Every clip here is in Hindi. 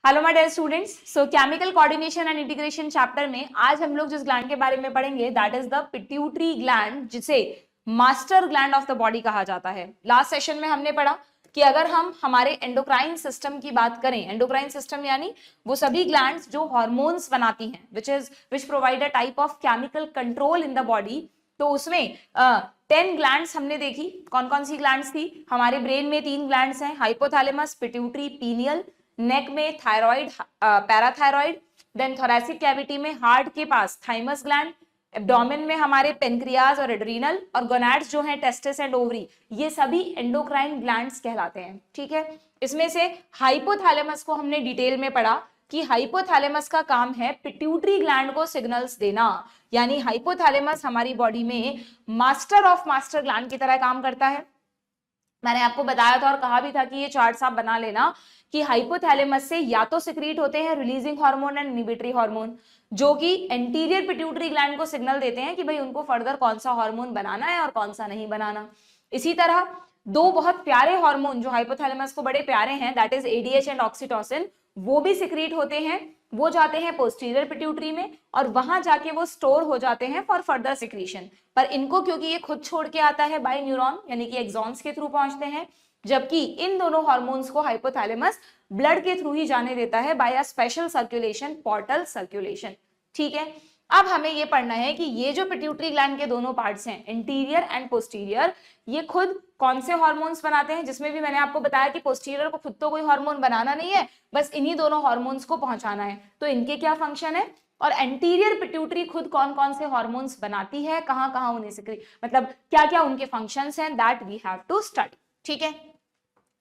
Hello my dear students. So chemical coordination and integration chapter में आज हम लोग जिस ग्लैंड के बारे में पढ़ेंगे that is the pituitary gland, जिसे master gland of the body कहा जाता है। लास्ट सेशन में हमने पढ़ा कि अगर हम हमारे एंडोक्राइन सिस्टम की बात करें, एंडोक्राइन सिस्टम यानी वो सभी ग्लैंड्स जो हार्मोन्स बनाती हैं which provide a type of chemical control in the body, तो उसमें 10 ग्लैंड्स हमने देखी। कौन कौन सी ग्लैंड्स थी? हमारे ब्रेन में 3 ग्लैंड्स हैं, हाइपोथैलेमस, पिट्यूटरी, पीनियल। नेक में thyroid, parathyroid. Then thoracic cavity में हार्ट के पास थाइमस ग्लैंड। एब्डोमेन में हमारे पेनक्रियाज और एड्रीनल, और गोनैड्स जो हैं टेस्टिस एंड ओवरी, ये सभी एंडोक्राइन ग्लैंड्स कहलाते हैं। ठीक है, इसमें से हाइपोथैलेमस को हमने डिटेल में पढ़ा कि हाइपोथैलेमस का काम है पिट्यूटरी ग्लैंड को सिग्नल्स देना, यानी हाइपोथैलेमस हमारी बॉडी में मास्टर ऑफ मास्टर ग्लैंड की तरह काम करता है। मैंने आपको बताया था और कहा भी था कि ये चार्ट्स आप बना लेना कि हाइपोथैलेमस से या तो सिक्रीट होते हैं releasing hormone and inhibitory hormone, जो कि एंटीरियर पिट्यूटरी ग्लैंड को सिग्नल देते हैं कि भाई उनको फर्दर कौन सा हार्मोन बनाना है और कौन सा नहीं बनाना। इसी तरह दो बहुत प्यारे हार्मोन जो हाइपोथैलेमस को बड़े प्यारे हैं, that is ADH and oxytocin, वो भी सिक्रीट होते हैं। वो जाते हैं पोस्टीरियर पिट्यूटरी में और वहां जाके वो स्टोर हो जाते हैं फॉर फर्दर सिक्रीशन। पर इनको क्योंकि ये खुद छोड़ के आता है बाय न्यूरॉन यानी कि एक्सॉन्स के थ्रू पहुंचते हैं, जबकि इन दोनों हार्मोन्स को हाइपोथैलेमस ब्लड के थ्रू ही जाने देता है by a special circulation, portal circulation. ठीक है, अब हमें ये पढ़ना है कि ये जो पिट्यूटरी ग्लैंड के दोनों पार्ट्स हैं, इंटीरियर एंड पोस्टीरियर, ये खुद कौन से हार्मोन्स बनाते हैं, जिसमें भी मैंने आपको बताया कि पोस्टीरियर को खुद तो कोई हार्मोन बनाना नहीं है, बस इन्हीं दोनों हार्मोन्स को पहुंचाना है। तो इनके क्या फंक्शन है, और एंटीरियर पिट्यूटरी खुद कौन कौन से हार्मोन्स बनाती है, कहां कहां उन्हें सिक्रीट, मतलब क्या क्या उनके फंक्शंस हैं, that we have to study. ठीक है,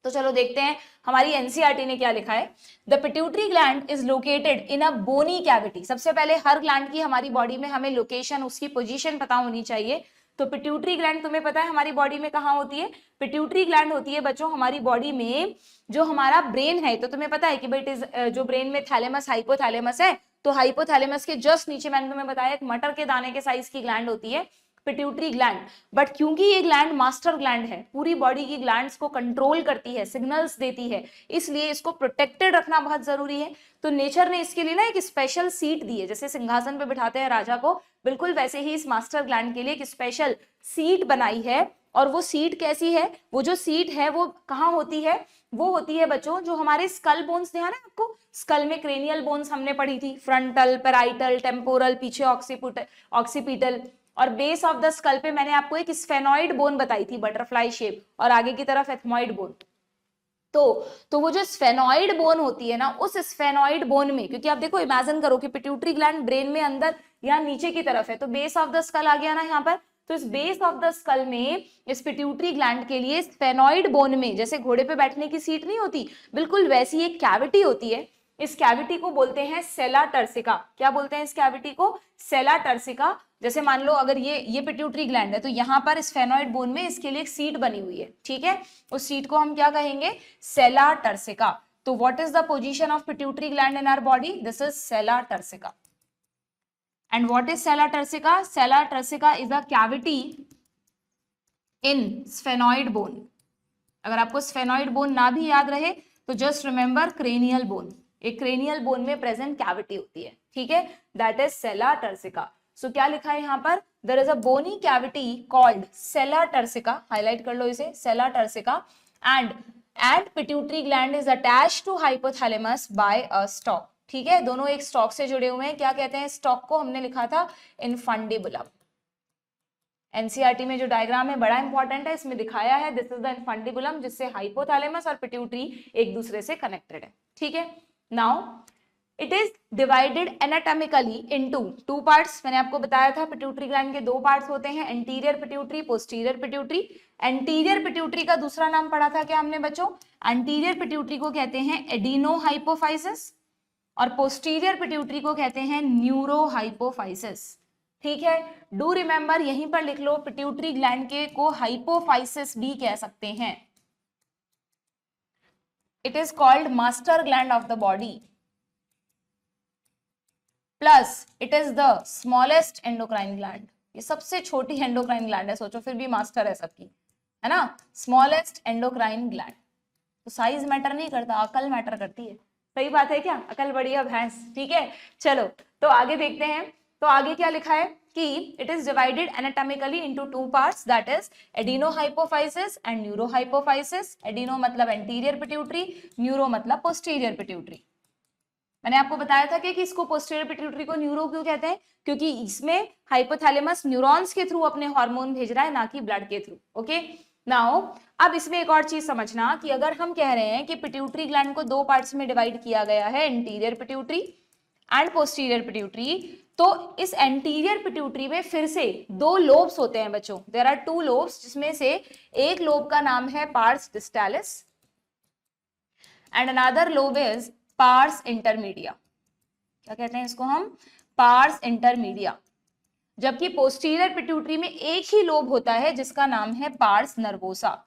तो चलो देखते हैं हमारी एनसीईआरटी ने क्या लिखा है। The pituitary gland is located in a bony cavity. सबसे पहले हर ग्लैंड की हमारी बॉडी में हमें लोकेशन, उसकी पोजीशन पता होनी चाहिए। तो पिट्यूटरी ग्लैंड तुम्हें पता है हमारी बॉडी में कहाँ होती है? पिट्यूटरी ग्लैंड होती है बच्चों हमारी बॉडी में, जो हमारा ब्रेन है, तो तुम्हें पता है कि भाई जो ब्रेन में थैलेमस हाइपोथैलेमस है, तो हाइपोथैलेमस के जस्ट नीचे मैंने तुम्हें बताया एक मटर के दाने के साइज की ग्लैंड होती है पिट्यूटरी ग्लैंड। बट क्योंकि ये ग्लैंड मास्टर ग्लैंड है, पूरी बॉडी की ग्लैंड्स को कंट्रोल करती है, सिग्नल्स देती है, इसलिए इसको प्रोटेक्टेड रखना बहुत जरूरी है। तो नेचर ने इसके लिए ना एक स्पेशल सीट दी है, जैसे सिंहासन पे बिठाते हैं राजा को, बिल्कुल वैसे ही इस मास्टर ग्लैंड के लिए एक स्पेशल सीट बनाई है। और वो सीट कैसी है? वो जो सीट है वो कहाँ होती है? वो होती है बच्चों जो हमारे स्कल बोन्स, ध्यान है आपको, स्कल में क्रेनियल बोन्स हमने पढ़ी थी, फ्रंटल, पैराइटल, टेम्पोरल, पीछे ऑक्सीपिटल, और बेस ऑफ द स्कल पे मैंने आपको एक स्फेनॉइड बोन बताई थी, बटरफ्लाई शेप, और आगे की तरफ एथमॉइड बोन। तो वो जो स्फेनॉइड बोन होती है ना, उस स्फेनॉइड बोन में, क्योंकि आप देखो इमेजिन करो कि पिट्यूटरी ग्लैंड ब्रेन में अंदर या नीचे की तरफ है, तो बेस ऑफ द स्कल आ गया ना यहाँ पर, तो इस बेस ऑफ द स्कल में इस पिट्यूटरी ग्लैंड के लिए स्फेनॉइड बोन में, जैसे घोड़े पे बैठने की सीट नहीं होती, बिल्कुल वैसी एक कैविटी होती है। इस कैविटी को बोलते हैं सेला टर्सिका। क्या बोलते हैं इस कैविटी को? सेला टर्सिका। जैसे मान लो अगर ये पिट्यूटरी ग्लैंड है, तो यहाँ पर स्फेनॉइड बोन में इसके लिए एक सीट बनी हुई है। ठीक है, उस सीट को हम क्या कहेंगे? Sella turcica. तो what is the position of pituitary gland in our body? This is sella turcica. And what is sella turcica? Sella turcica is a cavity in sphenoid bone. अगर आपको स्फेनॉइड बोन ना भी याद रहे तो जस्ट रिमेंबर क्रेनियल बोन, एक क्रेनियल बोन में प्रेजेंट कैविटी होती है। ठीक है, that is sella turcica. So क्या लिखा है यहाँ पर? There is a bony cavity called sella turcica, highlight कर लो इसे, sella turcica, and pituitary gland is attached to hypothalamus by a stalk. ठीक है, दोनों एक स्टॉक से जुड़े हुए हैं। क्या कहते हैं स्टॉक को? हमने लिखा था इनफंडिबुलम। एनसीईआरटी में जो डायग्राम है बड़ा इंपॉर्टेंट है, इसमें दिखाया है दिस इज द इनफंडिबुलम, जिससे हाइपोथैलेमस और पिट्यूटरी एक दूसरे से कनेक्टेड है। ठीक है, now it is divided anatomically into 2 parts. मैंने आपको बताया था पिट्यूटरी ग्लैंड के 2 पार्ट्स होते हैं, anterior pituitary, posterior pituitary. Anterior pituitary का दूसरा नाम पढ़ा था क्या हमने बच्चों? एंटीरियर पिट्यूटरी को कहते हैं एडिनोहाइपोफाइसिस, और पोस्टीरियर पिट्यूटरी को कहते हैं न्यूरोहाइपोफाइसिस। ठीक है, डू रिमेंबर, यहीं पर लिख लो, पिट्यूटरी ग्लैंड के को हाइपोफाइसिस भी कह सकते हैं। It is called master gland of the body, plus it is the smallest endocrine gland. ये सबसे छोटी एंडोक्राइन ग्लैंड है, सोचो फिर भी मास्टर है सबकी, है ना, स्मॉलेस्ट एंडोक्राइन ग्लैंड। तो साइज मैटर नहीं करता, अकल मैटर करती है। सही बात है क्या? अकल बढ़िया भैंस। ठीक है, चलो तो आगे देखते हैं। तो आगे क्या लिखा है कि it is divided anatomically into two parts, that is adenohypophysis and neurohypophysis. Adeno मतलब एंटीरियर पिट्यूटरी, न्यूरो मतलब पोस्टीरियर पिट्यूटरी। मैंने आपको बताया था कि इसको पोस्टीरियर पिट्यूटरी को न्यूरो क्यों कहते हैं, क्योंकि इसमें हाइपोथैलेमस न्यूरॉन्स के थ्रू अपने हार्मोन भेज रहा है, ना कि ब्लड के थ्रू। ओके, नाउ अब इसमें एक और चीज समझना कि अगर हम कह रहे हैं कि पिट्यूटरी ग्लैंड को दो पार्ट्स में डिवाइड किया गया है, anterior pituitary and posterior pituitary, तो इस एंटीरियर पिट्यूटरी में फिर से दो लोब्स होते हैं बच्चों। देयर आर टू लोब्स, जिसमें से एक लोब का नाम है pars distalis and another lobe is pars intermedia. क्या कहते हैं इसको हम? Pars intermedia. जबकि पोस्टीरियर पिट्यूटरी में एक ही लोब होता है जिसका नाम है पार्स नर्वोसा।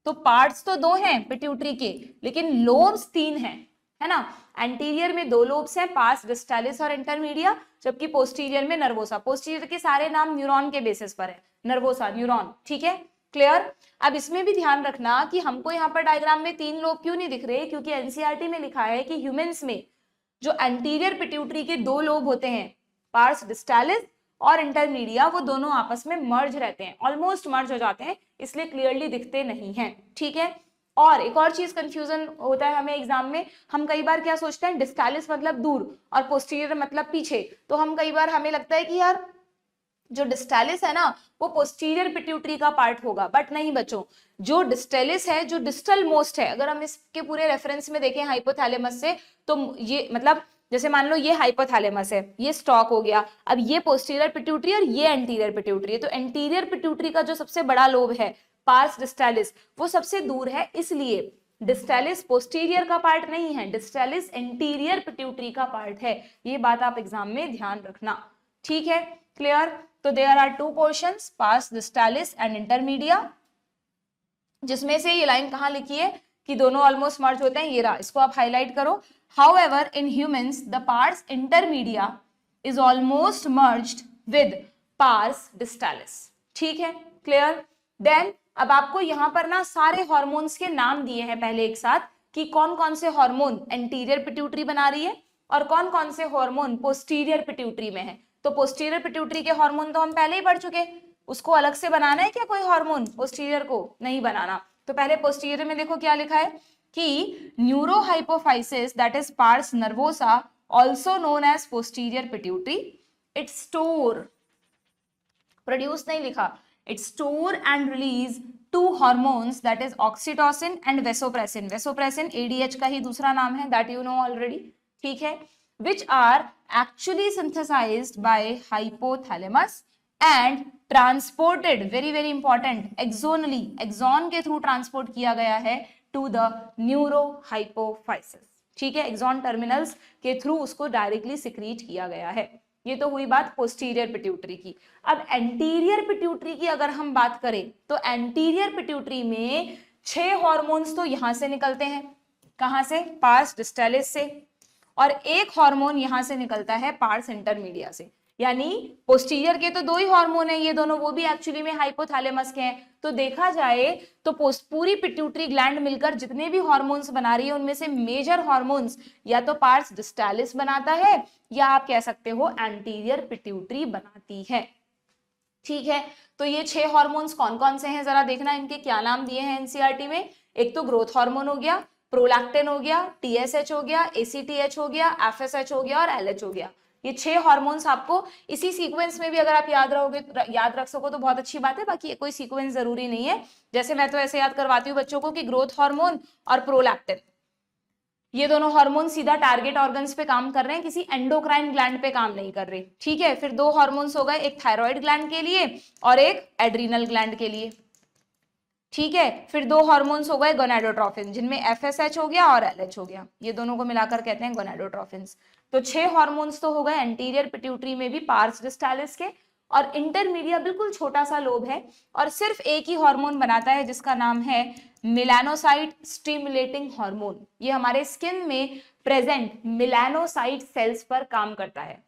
तो पार्ट्स तो दो हैं पिट्यूटरी के, लेकिन लोब्स तीन हैं, है ना। एंटीरियर में दो लोब्स हैं, पार्स डिस्टालिस और इंटरमीडिया, जबकि पोस्टीरियर में नर्वोसा। पोस्टीरियर के सारे नाम न्यूरॉन के बेसिस पर है, नर्वोसा न्यूरॉन। ठीक है, क्लियर। अब इसमें भी ध्यान रखना कि हमको यहाँ पर डायग्राम में तीन लोब क्यों नहीं दिख रहे, क्योंकि एनसीईआरटी में लिखा है कि ह्यूमंस में जो एंटीरियर पिट्यूटरी के दो लोब होते हैं, पार्स डिस्टालिस और इंटरमीडिया, वो दोनों आपस में मर्ज रहते हैं, ऑलमोस्ट मर्ज हो जाते हैं, इसलिए क्लियरली दिखते नहीं हैं। ठीक है, और एक और चीज कंफ्यूजन होता है हमें एग्जाम में, हम कई बार क्या सोचते हैं, डिस्टालिस मतलब दूर और पोस्टीरियर मतलब पीछे, तो हम कई बार हमें लगता है कि यार जो डिस्टालिस है ना वो पोस्टीरियर पिट्यूटरी का पार्ट होगा, बट नहीं बच्चों, जो डिस्टालिस है, जो डिस्टल मोस्ट है, अगर हम इसके पूरे रेफरेंस में देखें हाइपोथैलेमस से, तो ये मतलब जैसे मान लो ये हाइपोथैलेमस है, ये स्टॉक हो गया, अब ये पोस्टीरियर पिट्यूटरी और ये एंटीरियर पिट्यूटरी है, तो एंटीरियर पिट्यूटरी का जो सबसे बड़ा लोब है पार्स डिस्टालिस, वो सबसे दूर है, इसलिए डिस्टालिस पोस्टीरियर का पार्ट नहीं है, डिस्टालिस एंटीरियर पिट्यूटरी का पार्ट है। ये बात आप एग्जाम में ध्यान रखना। ठीक है, क्लियर। तो there are two portions, pars distalis and intermedia, जिसमें से ये लाइन कहाँ लिखी है कि दोनों ऑलमोस्ट मर्ज होते हैं, ये रहा, इसको आप हाईलाइट करो। However, in humans, the pars intermedia is almost merged with pars distalis. ठीक है, क्लियर। देन अब आपको यहाँ पर ना सारे हॉर्मोन्स के नाम दिए हैं पहले एक साथ, कि कौन कौन से हार्मोन एंटीरियर पिट्यूटरी बना रही है और कौन कौन से हार्मोन पोस्टीरियर पिट्यूटरी में है। तो पोस्टीरियर पिट्यूटरी के हार्मोन तो हम पहले ही पढ़ चुके, उसको अलग से बनाना है क्या कोई हार्मोन? पोस्टीरियर को नहीं बनाना। तो पहले पोस्टीरियर में देखो क्या लिखा है कि neurohypophysis, that is pars nervosa, also known as posterior pituitary, it store, produce नहीं लिखा, it store and release two hormones, that is oxytocin and vasopressin. Vasopressin ADH का ही दूसरा नाम है, दैट यू नो ऑलरेडी। ठीक है, which are actually synthesized by hypothalamus and transported, very very important, axonally, axon के थ्रू ट्रांसपोर्ट किया गया है to the neurohypophysis। ठीक है, एक्सॉन टर्मिनल्स के थ्रू उसको डायरेक्टली सिक्रीट किया गया है। ये तो हुई बात पोस्टीरियर पिट्यूटरी की। अब एंटीरियर पिट्यूटरी की अगर हम बात करें तो एंटीरियर पिट्यूटरी में 6 हार्मोन्स तो यहां से निकलते हैं, कहां से? पार्स डिस्टालिस से, और एक हार्मोन यहां से निकलता है पार्स इंटरमीडिया से। यानी पोस्टीरियर के तो 2 ही हार्मोन है, ये दोनों, वो भी एक्चुअली में हाइपोथैलेमस के हैं। तो देखा जाए तो पूरी पिट्यूटरी ग्लैंड मिलकर जितने भी हार्मोन्स बना रही है उनमें से मेजर हार्मोन्स या तो पार्स डिस्टालिस बनाता है या आप कह सकते हो एंटीरियर पिट्यूटरी बनाती है। ठीक है, तो ये 6 हार्मोन्स कौन कौन से हैं जरा देखना, इनके क्या नाम दिए हैं एनसीईआरटी में। एक तो ग्रोथ हार्मोन हो गया, प्रोलैक्टिन हो गया, टीएसएच हो गया, एसीटीएच हो गया, एफएसएच हो गया और एलएच हो गया। ये 6 हार्मोन्स आपको इसी सीक्वेंस में भी अगर आप याद रख सको तो बहुत अच्छी बात है, बाकी कोई सीक्वेंस जरूरी नहीं है। जैसे मैं तो ऐसे याद करवाती हूँ बच्चों को कि ग्रोथ हार्मोन और प्रोलैक्टिन, ये दोनों हार्मोन सीधा टारगेट ऑर्गन्स पे काम कर रहे हैं, किसी एंडोक्राइन ग्लैंड पे काम नहीं कर रहे। ठीक है, फिर 2 हार्मोन्स हो गए, एक थायराइड ग्लैंड के लिए और एक एड्रीनल ग्लैंड के लिए। ठीक है, फिर 2 हार्मोन्स हो गए गोनाडोट्रोफिन, जिनमें एफएसएच हो गया और एलएच हो गया, ये दोनों को मिलाकर कहते हैं गोनाडोट्रोफिन्स। तो 6 हार्मोन्स तो हो गए एंटीरियर पिट्यूटरी में भी पार्स डिस्टालिस के, और इंटरमीडिया बिल्कुल छोटा सा लोब है और सिर्फ एक ही हार्मोन बनाता है जिसका नाम है मेलानोसाइट स्टिमुलेटिंग हार्मोन। ये हमारे स्किन में प्रेजेंट मेलानोसाइट सेल्स पर काम करता है।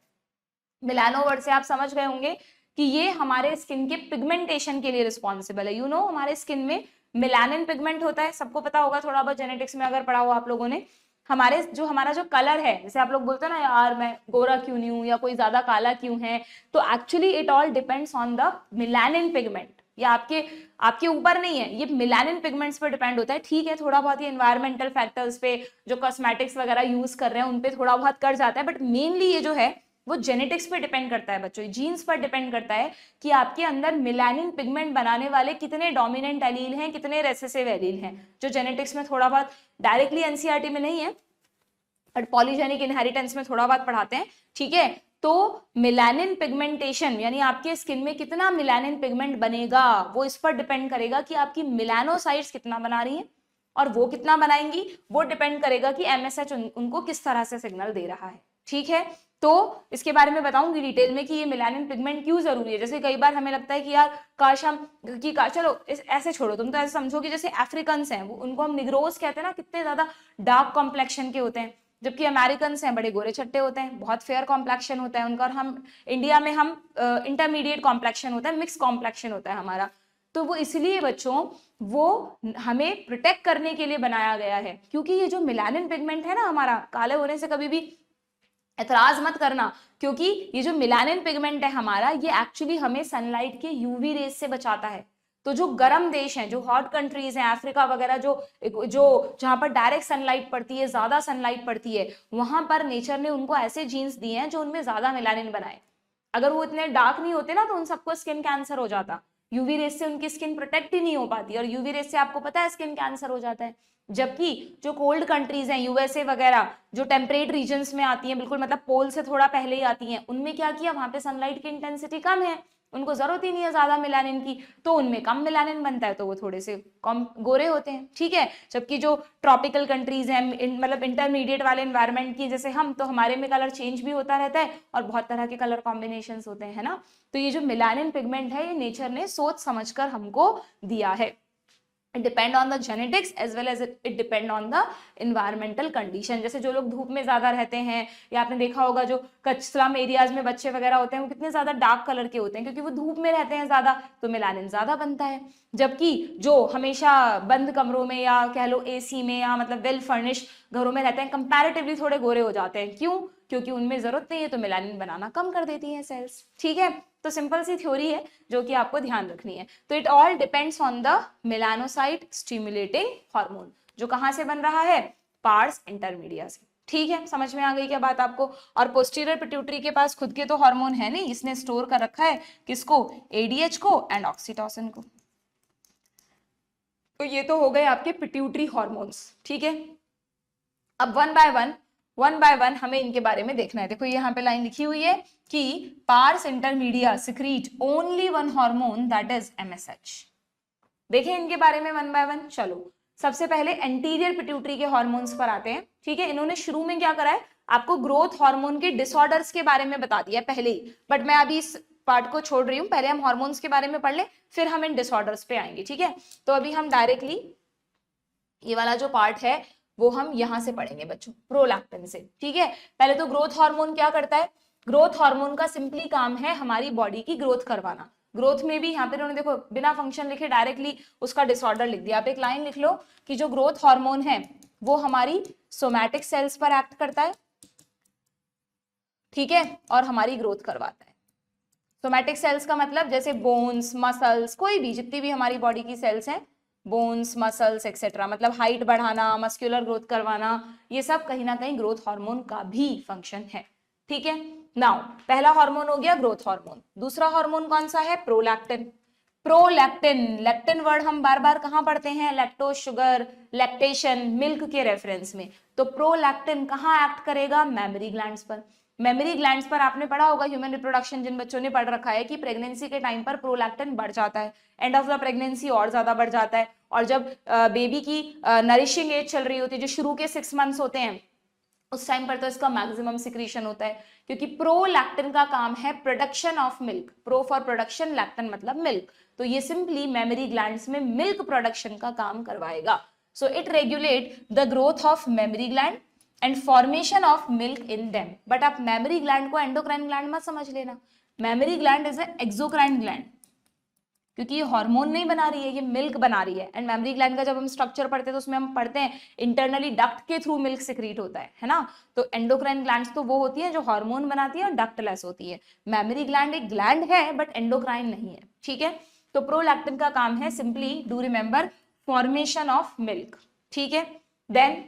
मेलानो वर्ड से आप समझ गए होंगे कि ये हमारे स्किन के पिगमेंटेशन के लिए रिस्पॉन्सिबल है। यू नो, हमारे स्किन में मेलानिन पिगमेंट होता है, सबको पता होगा, थोड़ा बहुत जेनेटिक्स में अगर पढ़ा हो आप लोगों ने। हमारे जो हमारा जो कलर है, जैसे आप लोग बोलते हैं ना यार मैं गोरा क्यों नहीं हूं या कोई ज्यादा काला क्यों है, तो actually it all depends on the melanin pigment. ये आपके ऊपर नहीं है, ये मिलानिन पिगमेंट्स पे डिपेंड होता है। ठीक है, थोड़ा बहुत ये एनवायरमेंटल फैक्टर्स पे, जो कॉस्मेटिक्स वगैरह यूज कर रहे हैं उन पे थोड़ा बहुत कर जाता है, बट मेनली ये जो है वो जेनेटिक्स पे डिपेंड करता है बच्चों, जीन्स पर डिपेंड करता है कि आपके अंदर मिलानिन पिगमेंट बनाने वाले कितने डोमिनेंट एलील हैं, कितने रेसेसिव एलील हैं, जो जेनेटिक्स में थोड़ा बहुत डायरेक्टली एनसीईआरटी में नहीं है बट पॉलीजेनिक इनहेरिटेंस में थोड़ा बहुत पढ़ाते हैं। ठीक है, तो मिलानिन पिगमेंटेशन यानी आपके स्किन में कितना मिलानिन पिगमेंट बनेगा वो इस पर डिपेंड करेगा कि आपकी मिलानोसाइट्स कितना बना रही हैं, और वो कितना बनाएंगी वो डिपेंड करेगा कि एमएसएच उनको किस तरह से सिग्नल दे रहा है। ठीक है, तो इसके बारे में बताऊंगी डिटेल में कि ये मिलानिन पिगमेंट क्यों जरूरी है। जैसे कई बार हमें लगता है कि यार काश हम चलो ऐसे छोड़ो, तुम तो ऐसे समझो कि जैसे अफ्रीकन्स हैं उनको हम निग्रोस कहते हैं ना, कितने ज्यादा डार्क कॉम्प्लेक्शन के होते हैं, जबकि अमेरिकन हैं बड़े गोरे छट्टे होते हैं, बहुत फेयर कॉम्प्लेक्शन होता है उनका, और हम इंडिया में हम इंटरमीडिएट कॉम्प्लेक्शन होता है, मिक्स कॉम्प्लेक्शन होता है हमारा। तो वो इसलिए बच्चों वो हमें प्रोटेक्ट करने के लिए बनाया गया है, क्योंकि ये जो मिलानिन पिगमेंट है ना हमारा, काले होने से कभी भी एतराज मत करना, क्योंकि ये जो मिलानिन पिगमेंट है हमारा, ये एक्चुअली हमें सनलाइट के यूवी रेज से बचाता है। तो जो गर्म देश हैं, जो हॉट कंट्रीज हैं, अफ्रीका वगैरह, जो जहां पर डायरेक्ट सनलाइट पड़ती है, ज्यादा सनलाइट पड़ती है, वहां पर नेचर ने उनको ऐसे जीन्स दिए हैं जो उनमें ज्यादा मेलानिन बनाए। अगर वो इतने डार्क नहीं होते ना तो उन सबको स्किन कैंसर हो जाता। यूवी रेस से उनकी स्किन प्रोटेक्ट ही नहीं हो पाती, और यूवी रेस से आपको पता है स्किन कैंसर हो जाता है। जबकि जो कोल्ड कंट्रीज हैं, यूएसए वगैरह, जो टेम्परेट रीजन्स में आती हैं, बिल्कुल मतलब पोल से थोड़ा पहले ही आती हैं, उनमें क्या किया, वहां पे सनलाइट की इंटेंसिटी कम है, उनको जरूरत ही नहीं है ज्यादा मिलानिन की, तो उनमें कम मिलानिन बनता है, तो वो थोड़े से कम गोरे होते हैं। ठीक है, जबकि जो ट्रॉपिकल कंट्रीज हैं, मतलब इंटरमीडिएट वाले एनवायरमेंट की जैसे हम, तो हमारे में कलर चेंज भी होता रहता है और बहुत तरह के कलर कॉम्बिनेशंस होते हैं, है ना। तो ये जो मिलानिन पिगमेंट है, ये नेचर ने सोच समझकर हमको दिया है। It depend on the genetics as well as it depend on the environmental condition। जैसे जो लोग धूप में ज्यादा रहते हैं, या आपने देखा होगा जो कच्छ स्लम एरियाज में बच्चे वगैरह होते हैं, वो कितने ज्यादा डार्क कलर के होते हैं, क्योंकि वो धूप में रहते हैं ज्यादा, तो मिलानिन ज्यादा बनता है। जबकि जो हमेशा बंद कमरों में या कह लो एसी में या मतलब वेल फर्निश्ड घरों में रहते हैं, कंपैरेटिवली थोड़े गोरे हो जाते हैं। क्यों? क्योंकि उनमें जरूरत नहीं है, तो मिलानिन बनाना कम कर देती है सेल्स। ठीक है, तो सिंपल सी थ्योरी है जो कि आपको ध्यान रखनी है। तो it all depends on the melanocyte stimulating hormone, जो कहां से बन रहा है, पार्स इंटरमीडिया से। ठीक है, समझ में आ गई क्या बात आपको। और पोस्टीरियर पिट्यूटरी के पास खुद के तो हार्मोन है नहीं, इसने स्टोर कर रखा है किसको, एडीएच को एंड ऑक्सीटोसिन को। तो ये तो हो गए आपके पिट्यूटरी हार्मोन्स। ठीक है, अब वन बाय वन हमें इनके बारे में देखना है। देखो यहाँ पे लाइन लिखी हुई है कि parse intermedia secrete only one hormone that is MSH. देखें इनके बारे में वन बाय वन। चलो सबसे पहले एंटीरियर पिट्यूटरी के हार्मोन्स पर आते हैं। ठीक है, इन्होंने शुरू में क्या करा है, आपको ग्रोथ हार्मोन के डिसऑर्डर्स के बारे में बता दिया पहले ही, बट मैं अभी इस पार्ट को छोड़ रही हूँ, पहले हम हार्मोन्स के बारे में पढ़ ले, फिर हम इन डिसऑर्डर्स पे आएंगे। ठीक है, तो अभी हम डायरेक्टली ये वाला जो पार्ट है वो हम यहां से पढ़ेंगे बच्चों, प्रोलैक्टिन से। ठीक है, पहले तो ग्रोथ हार्मोन क्या करता है, ग्रोथ हार्मोन का सिंपली काम है हमारी बॉडी की ग्रोथ करवाना। ग्रोथ में भी यहाँ पे उन्होंने देखो बिना फंक्शन लिखे डायरेक्टली उसका डिसऑर्डर लिख दिया। आप एक लाइन लिख लो कि जो ग्रोथ हार्मोन है वो हमारी सोमैटिक सेल्स पर एक्ट करता है, ठीक है, और हमारी ग्रोथ करवाता है। सोमैटिक सेल्स का मतलब जैसे बोन्स, मसल्स, कोई भी जितनी भी हमारी बॉडी की सेल्स हैं, बोन्स, मसल्स एक्सेट्रा, मतलब हाइट बढ़ाना, मस्कुलर ग्रोथ करवाना, ये सब कहीं ना कहीं ग्रोथ हार्मोन का भी फंक्शन है। ठीक है, नाउ पहला हार्मोन हो गया ग्रोथ हार्मोन। दूसरा हार्मोन कौन सा है, प्रोलैक्टिन। प्रोलैक्टिन, लैक्टिन वर्ड हम बार बार कहां पढ़ते हैं, लैक्टोज शुगर, लैक्टेशन, मिल्क के रेफरेंस में। तो प्रोलैक्टिन कहां एक्ट करेगा, मेमोरी ग्लैंड्स पर। मेमोरी ग्लैंड्स पर आपने पढ़ा होगा ह्यूमन रिप्रोडक्शन, जिन बच्चों ने पढ़ रखा है कि प्रेगनेंसी के टाइम पर प्रोलैक्टिन बढ़ जाता है, एंड ऑफ द प्रेगनेंसी और ज्यादा बढ़ जाता है, और जब बेबी की नरिशिंग एज चल रही होती है, जो शुरू के 6 मंथ्स होते हैं, उस टाइम पर तो इसका मैक्सिमम सिक्रीशन होता है, क्योंकि प्रोलैक्टिन का काम है production of milk. Pro for production, lectin मतलब मिल्क, तो ये सिंपली मेमोरी ग्लैंड्स में मिल्क प्रोडक्शन का काम करवाएगा। So it regulate the growth of memory gland and formation of milk in them. But आप मेमोरी ग्लैंड को एंडोक्राइन ग्लैंड मत समझ लेना, memory gland is a exocrine gland, क्योंकि ये हार्मोन नहीं बना रही है, ये मिल्क बना रही है। एंड मेमोरी ग्लैंड का जब हम स्ट्रक्चर पढ़ते हैं तो उसमें हम पढ़ते हैं इंटरनली डक्ट के थ्रू मिल्क सिक्रीट होता है ना। तो एंडोक्राइन ग्लैंड्स तो वो होती है जो हार्मोन बनाती है और डक्टलेस होती है। मेमोरी ग्लैंड एक ग्लैंड है बट एंडोक्राइन नहीं है, ठीक है। तो प्रोलैक्टिन का काम है simply do remember formation of milk, ठीक है। देन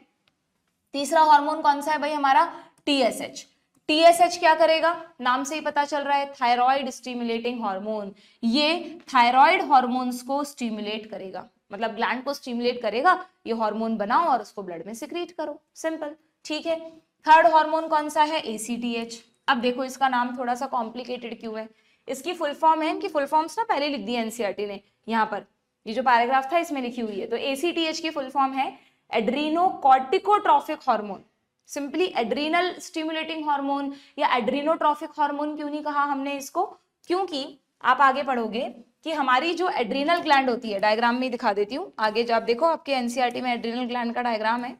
तीसरा हार्मोन कौन सा है भाई हमारा, टीएसएच। टीएसएच क्या करेगा, नाम से ही पता चल रहा है, थायराइड स्टिमुलेटिंग हार्मोन। ये थायराइड हार्मोन्स को स्टिमुलेट करेगा, मतलब ग्लैंड को स्टिमुलेट करेगा, ये हार्मोन बनाओ और उसको ब्लड में सिक्रीट करो, सिंपल, ठीक है। थर्ड हार्मोन कौन सा है, एसीटीएच। अब देखो इसका नाम थोड़ा सा कॉम्प्लिकेटेड क्यों है, इसकी फुल फॉर्म है, इनकी फुल फॉर्म्स ना पहले लिख दी एनसीईआरटी ने, यहाँ पर ये जो पैराग्राफ था इसमें लिखी हुई है। तो एसीटीएच की फुल फॉर्म है adrenocorticotrophic hormone, simply adrenal stimulating hormone या एड्रीनोट्रॉफिक हार्मोन क्यों नहीं कहा हमने इसको, क्योंकि आप आगे पढ़ोगे कि हमारी जो एड्रीनल ग्लैंड होती है, डायग्राम में दिखा देती हूँ आगे, जो आप देखो आपके एनसीईआरटी में एड्रीनल ग्लैंड का डायग्राम है।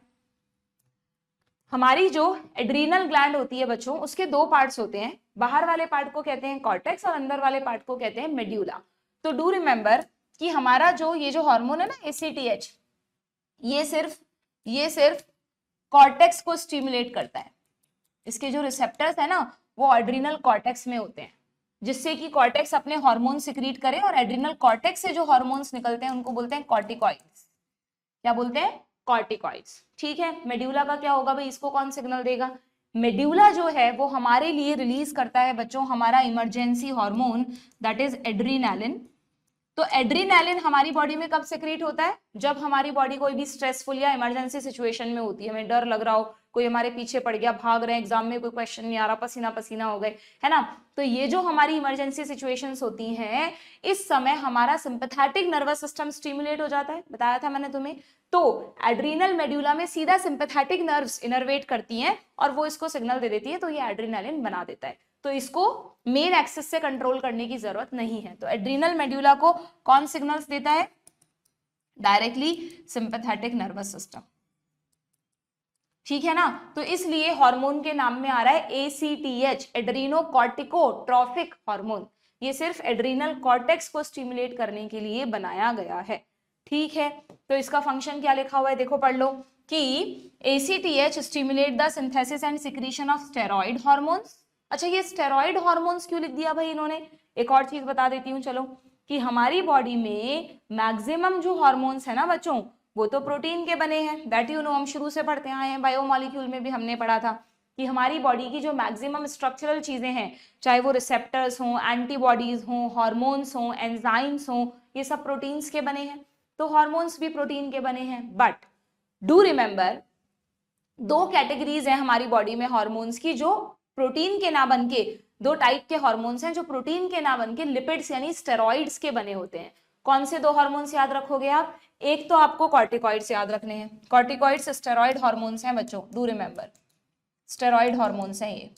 हमारी जो एड्रीनल ग्लैंड होती है बच्चों, उसके दो पार्ट्स होते हैं, बाहर वाले पार्ट को कहते हैं कॉर्टेक्स और अंदर वाले पार्ट को कहते हैं मेड्यूला। तो डू रिमेंबर कि हमारा जो ये जो हार्मोन है ना एसीटीएच, ये सिर्फ कॉर्टेक्स को स्टिमुलेट करता है। इसके जो रिसेप्टर्स है ना वो एड्रीनल कॉर्टेक्स में होते हैं, जिससे कि कॉर्टेक्स अपने हार्मोन सिक्रीट करे, और एड्रीनल कॉर्टेक्स से जो हार्मोन्स निकलते हैं उनको बोलते हैं कॉर्टिकॉइड्स। क्या बोलते हैं, कॉर्टिकॉइड्स, ठीक है। मेड्यूला का क्या होगा भाई, इसको कौन सिग्नल देगा, मेड्यूला जो है वो हमारे लिए रिलीज करता है बच्चों हमारा इमरजेंसी हार्मोन, दैट इज एड्रीनैलिन। तो एड्रीनैलिन हमारी बॉडी में कब सिक्रीट होता है, जब हमारी बॉडी कोई भी स्ट्रेसफुल या इमरजेंसी सिचुएशन में होती है, हमें डर लग रहा हो, कोई हमारे पीछे पड़ गया, भाग रहे हैं एग्जाम में, कोई क्वेश्चन नहीं आ रहा, पसीना पसीना हो गए, है ना। तो ये जो हमारी इमरजेंसी सिचुएशंस होती हैं, इस समय हमारा सिंपैथेटिक नर्वस सिस्टम स्टिमुलेट हो जाता है, बताया था मैंने तुम्हें। तो एड्रीनल मेड्यूला में सीधा सिंपैथेटिक नर्व्स इनर्वेट करती हैं और वो इसको सिग्नल दे देती है, तो ये एड्रीनैलिन बना देता है। तो इसको मेन एक्सिस से कंट्रोल करने की जरूरत नहीं है। तो एड्रीनल मेड्यूला को कौन सिग्नल्स देता है, डायरेक्टली सिंपैथेटिक नर्वस सिस्टम, ठीक है ना। तो इसलिए हार्मोन के नाम में आ रहा है एसीटीएच, एड्रीनोकॉर्टिकोट्रॉफिक हार्मोन। ये सिर्फ एड्रीनल कॉर्टेक्स को स्टिमुलेट करने के लिए बनाया गया है, ठीक है। तो इसका फंक्शन क्या लिखा हुआ है, देखो पढ़ लो कि ACTH stimulate the synthesis and secretion of steroid hormones. अच्छा ये स्टेरॉइड हार्मोन्स क्यों लिख दिया भाई इन्होंने, एक और चीज बता देती हूँ चलो, कि हमारी बॉडी में मैक्सिमम जो हार्मोन्स है ना बच्चों, वो तो प्रोटीन के बने हैं, दैट यू नो, हम शुरू से पढ़ते आए हैं, बायोमॉलिक्यूल में भी हमने पढ़ा था कि हमारी बॉडी की जो मैक्सिमम स्ट्रक्चरल चीजें हैं, चाहे वो रिसेप्टर्स हों, एंटीबॉडीज हों, हार्मोन्स हों, एंजाइम्स हों, ये सब प्रोटीन्स के बने हैं। तो हार्मोन्स भी प्रोटीन के बने हैं, बट डू रिमेंबर दो कैटेगरीज है हमारी बॉडी में हार्मोन्स की, जो प्रोटीन के ना बनके, दो टाइप के हार्मोन्स हैं जो प्रोटीन के ना बनके लिपिड्स यानी स्टेरॉइड्स के बने होते हैं। कौन से दो हार्मोन्स याद रखोगे आप, एक तो आपको कॉर्टिकॉइड्स याद रखने हैं, कॉर्टिकॉइड्स स्टेरॉइड हार्मोन्स हैं बच्चों, डू रिमेंबर स्टेरॉइड हार्मोन्स हैं ये,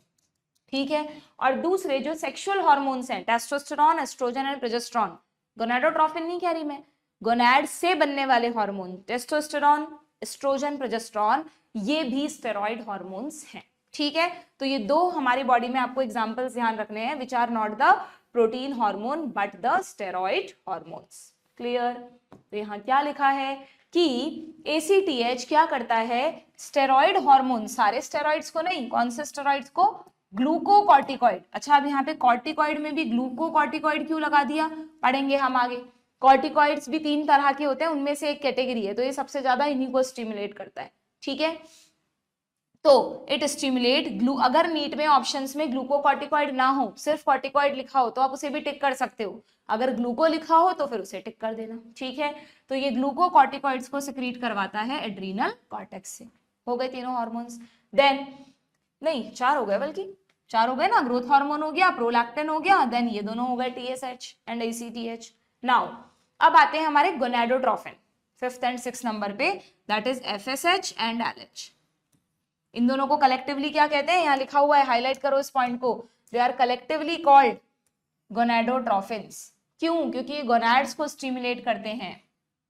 ठीक है। और दूसरे जो सेक्सुअल हार्मोन्स हैं, testosterone, oestrogen and progesterone, gonadotrophin नहीं कह रही मैं, गोनाड से बनने वाले हार्मोन, टेस्टोस्टेरॉन, एस्ट्रोजन, प्रोजेस्टेरॉन, ये भी स्टेरॉइड हार्मोन्स हैं, ठीक है। तो ये दो हमारी बॉडी में आपको एग्जांपल्स ध्यान रखने हैं, which are not the protein hormone but the steroid hormones, clear. तो यहाँ क्या लिखा है कि एसीटीएच क्या करता है, स्टेरॉइड हार्मोन, सारे स्टेरॉइड्स को नहीं, कौन से स्टेरॉइड्स को, ग्लूकोकॉर्टिकॉइड। अच्छा अब यहाँ पे कॉर्टिकॉइड में भी ग्लूकोकॉर्टिकॉइड क्यों लगा दिया, पढ़ेंगे हम आगे। कॉर्टिकॉइड्स भी तीन तरह के होते हैं, उनमें से एक कैटेगरी है, तो ये सबसे ज्यादा इन्हीं को स्टिमुलेट करता है, ठीक है। तो इट स्टिमुलेट अगर नीट में ऑप्शंस में ग्लूकोकॉर्टिकॉइड ना हो, सिर्फ कॉर्टिकॉइड लिखा हो, तो आप उसे भी टिक कर सकते हो, अगर ग्लूको लिखा हो तो फिर उसे टिक कर देना, ठीक है। तो ये ग्लूकोकॉर्टिकॉइड्स को सिक्रीट करवाता है एड्रीनल कॉर्टेक्स से। हो गए तीनों हार्मोन्स, देन नहीं चार हो गए, बल्कि चार हो गए ना, ग्रोथ हार्मोन हो गया, प्रोलैक्टिन हो गया, देन ये दोनों हो गए टीएसएच एंड एसीटीएच। नाउ अब आते हैं हमारे gonadotrophin, 5th and 6th number पे, that is FSH and LH. इन दोनों को कलेक्टिवली क्या कहते हैं, यहाँ लिखा हुआ है, हाईलाइट करो इस पॉइंट को, they are collectively called gonadotrophins. क्यों, क्योंकि ये गोनाड्स को स्टिमुलेट करते हैं,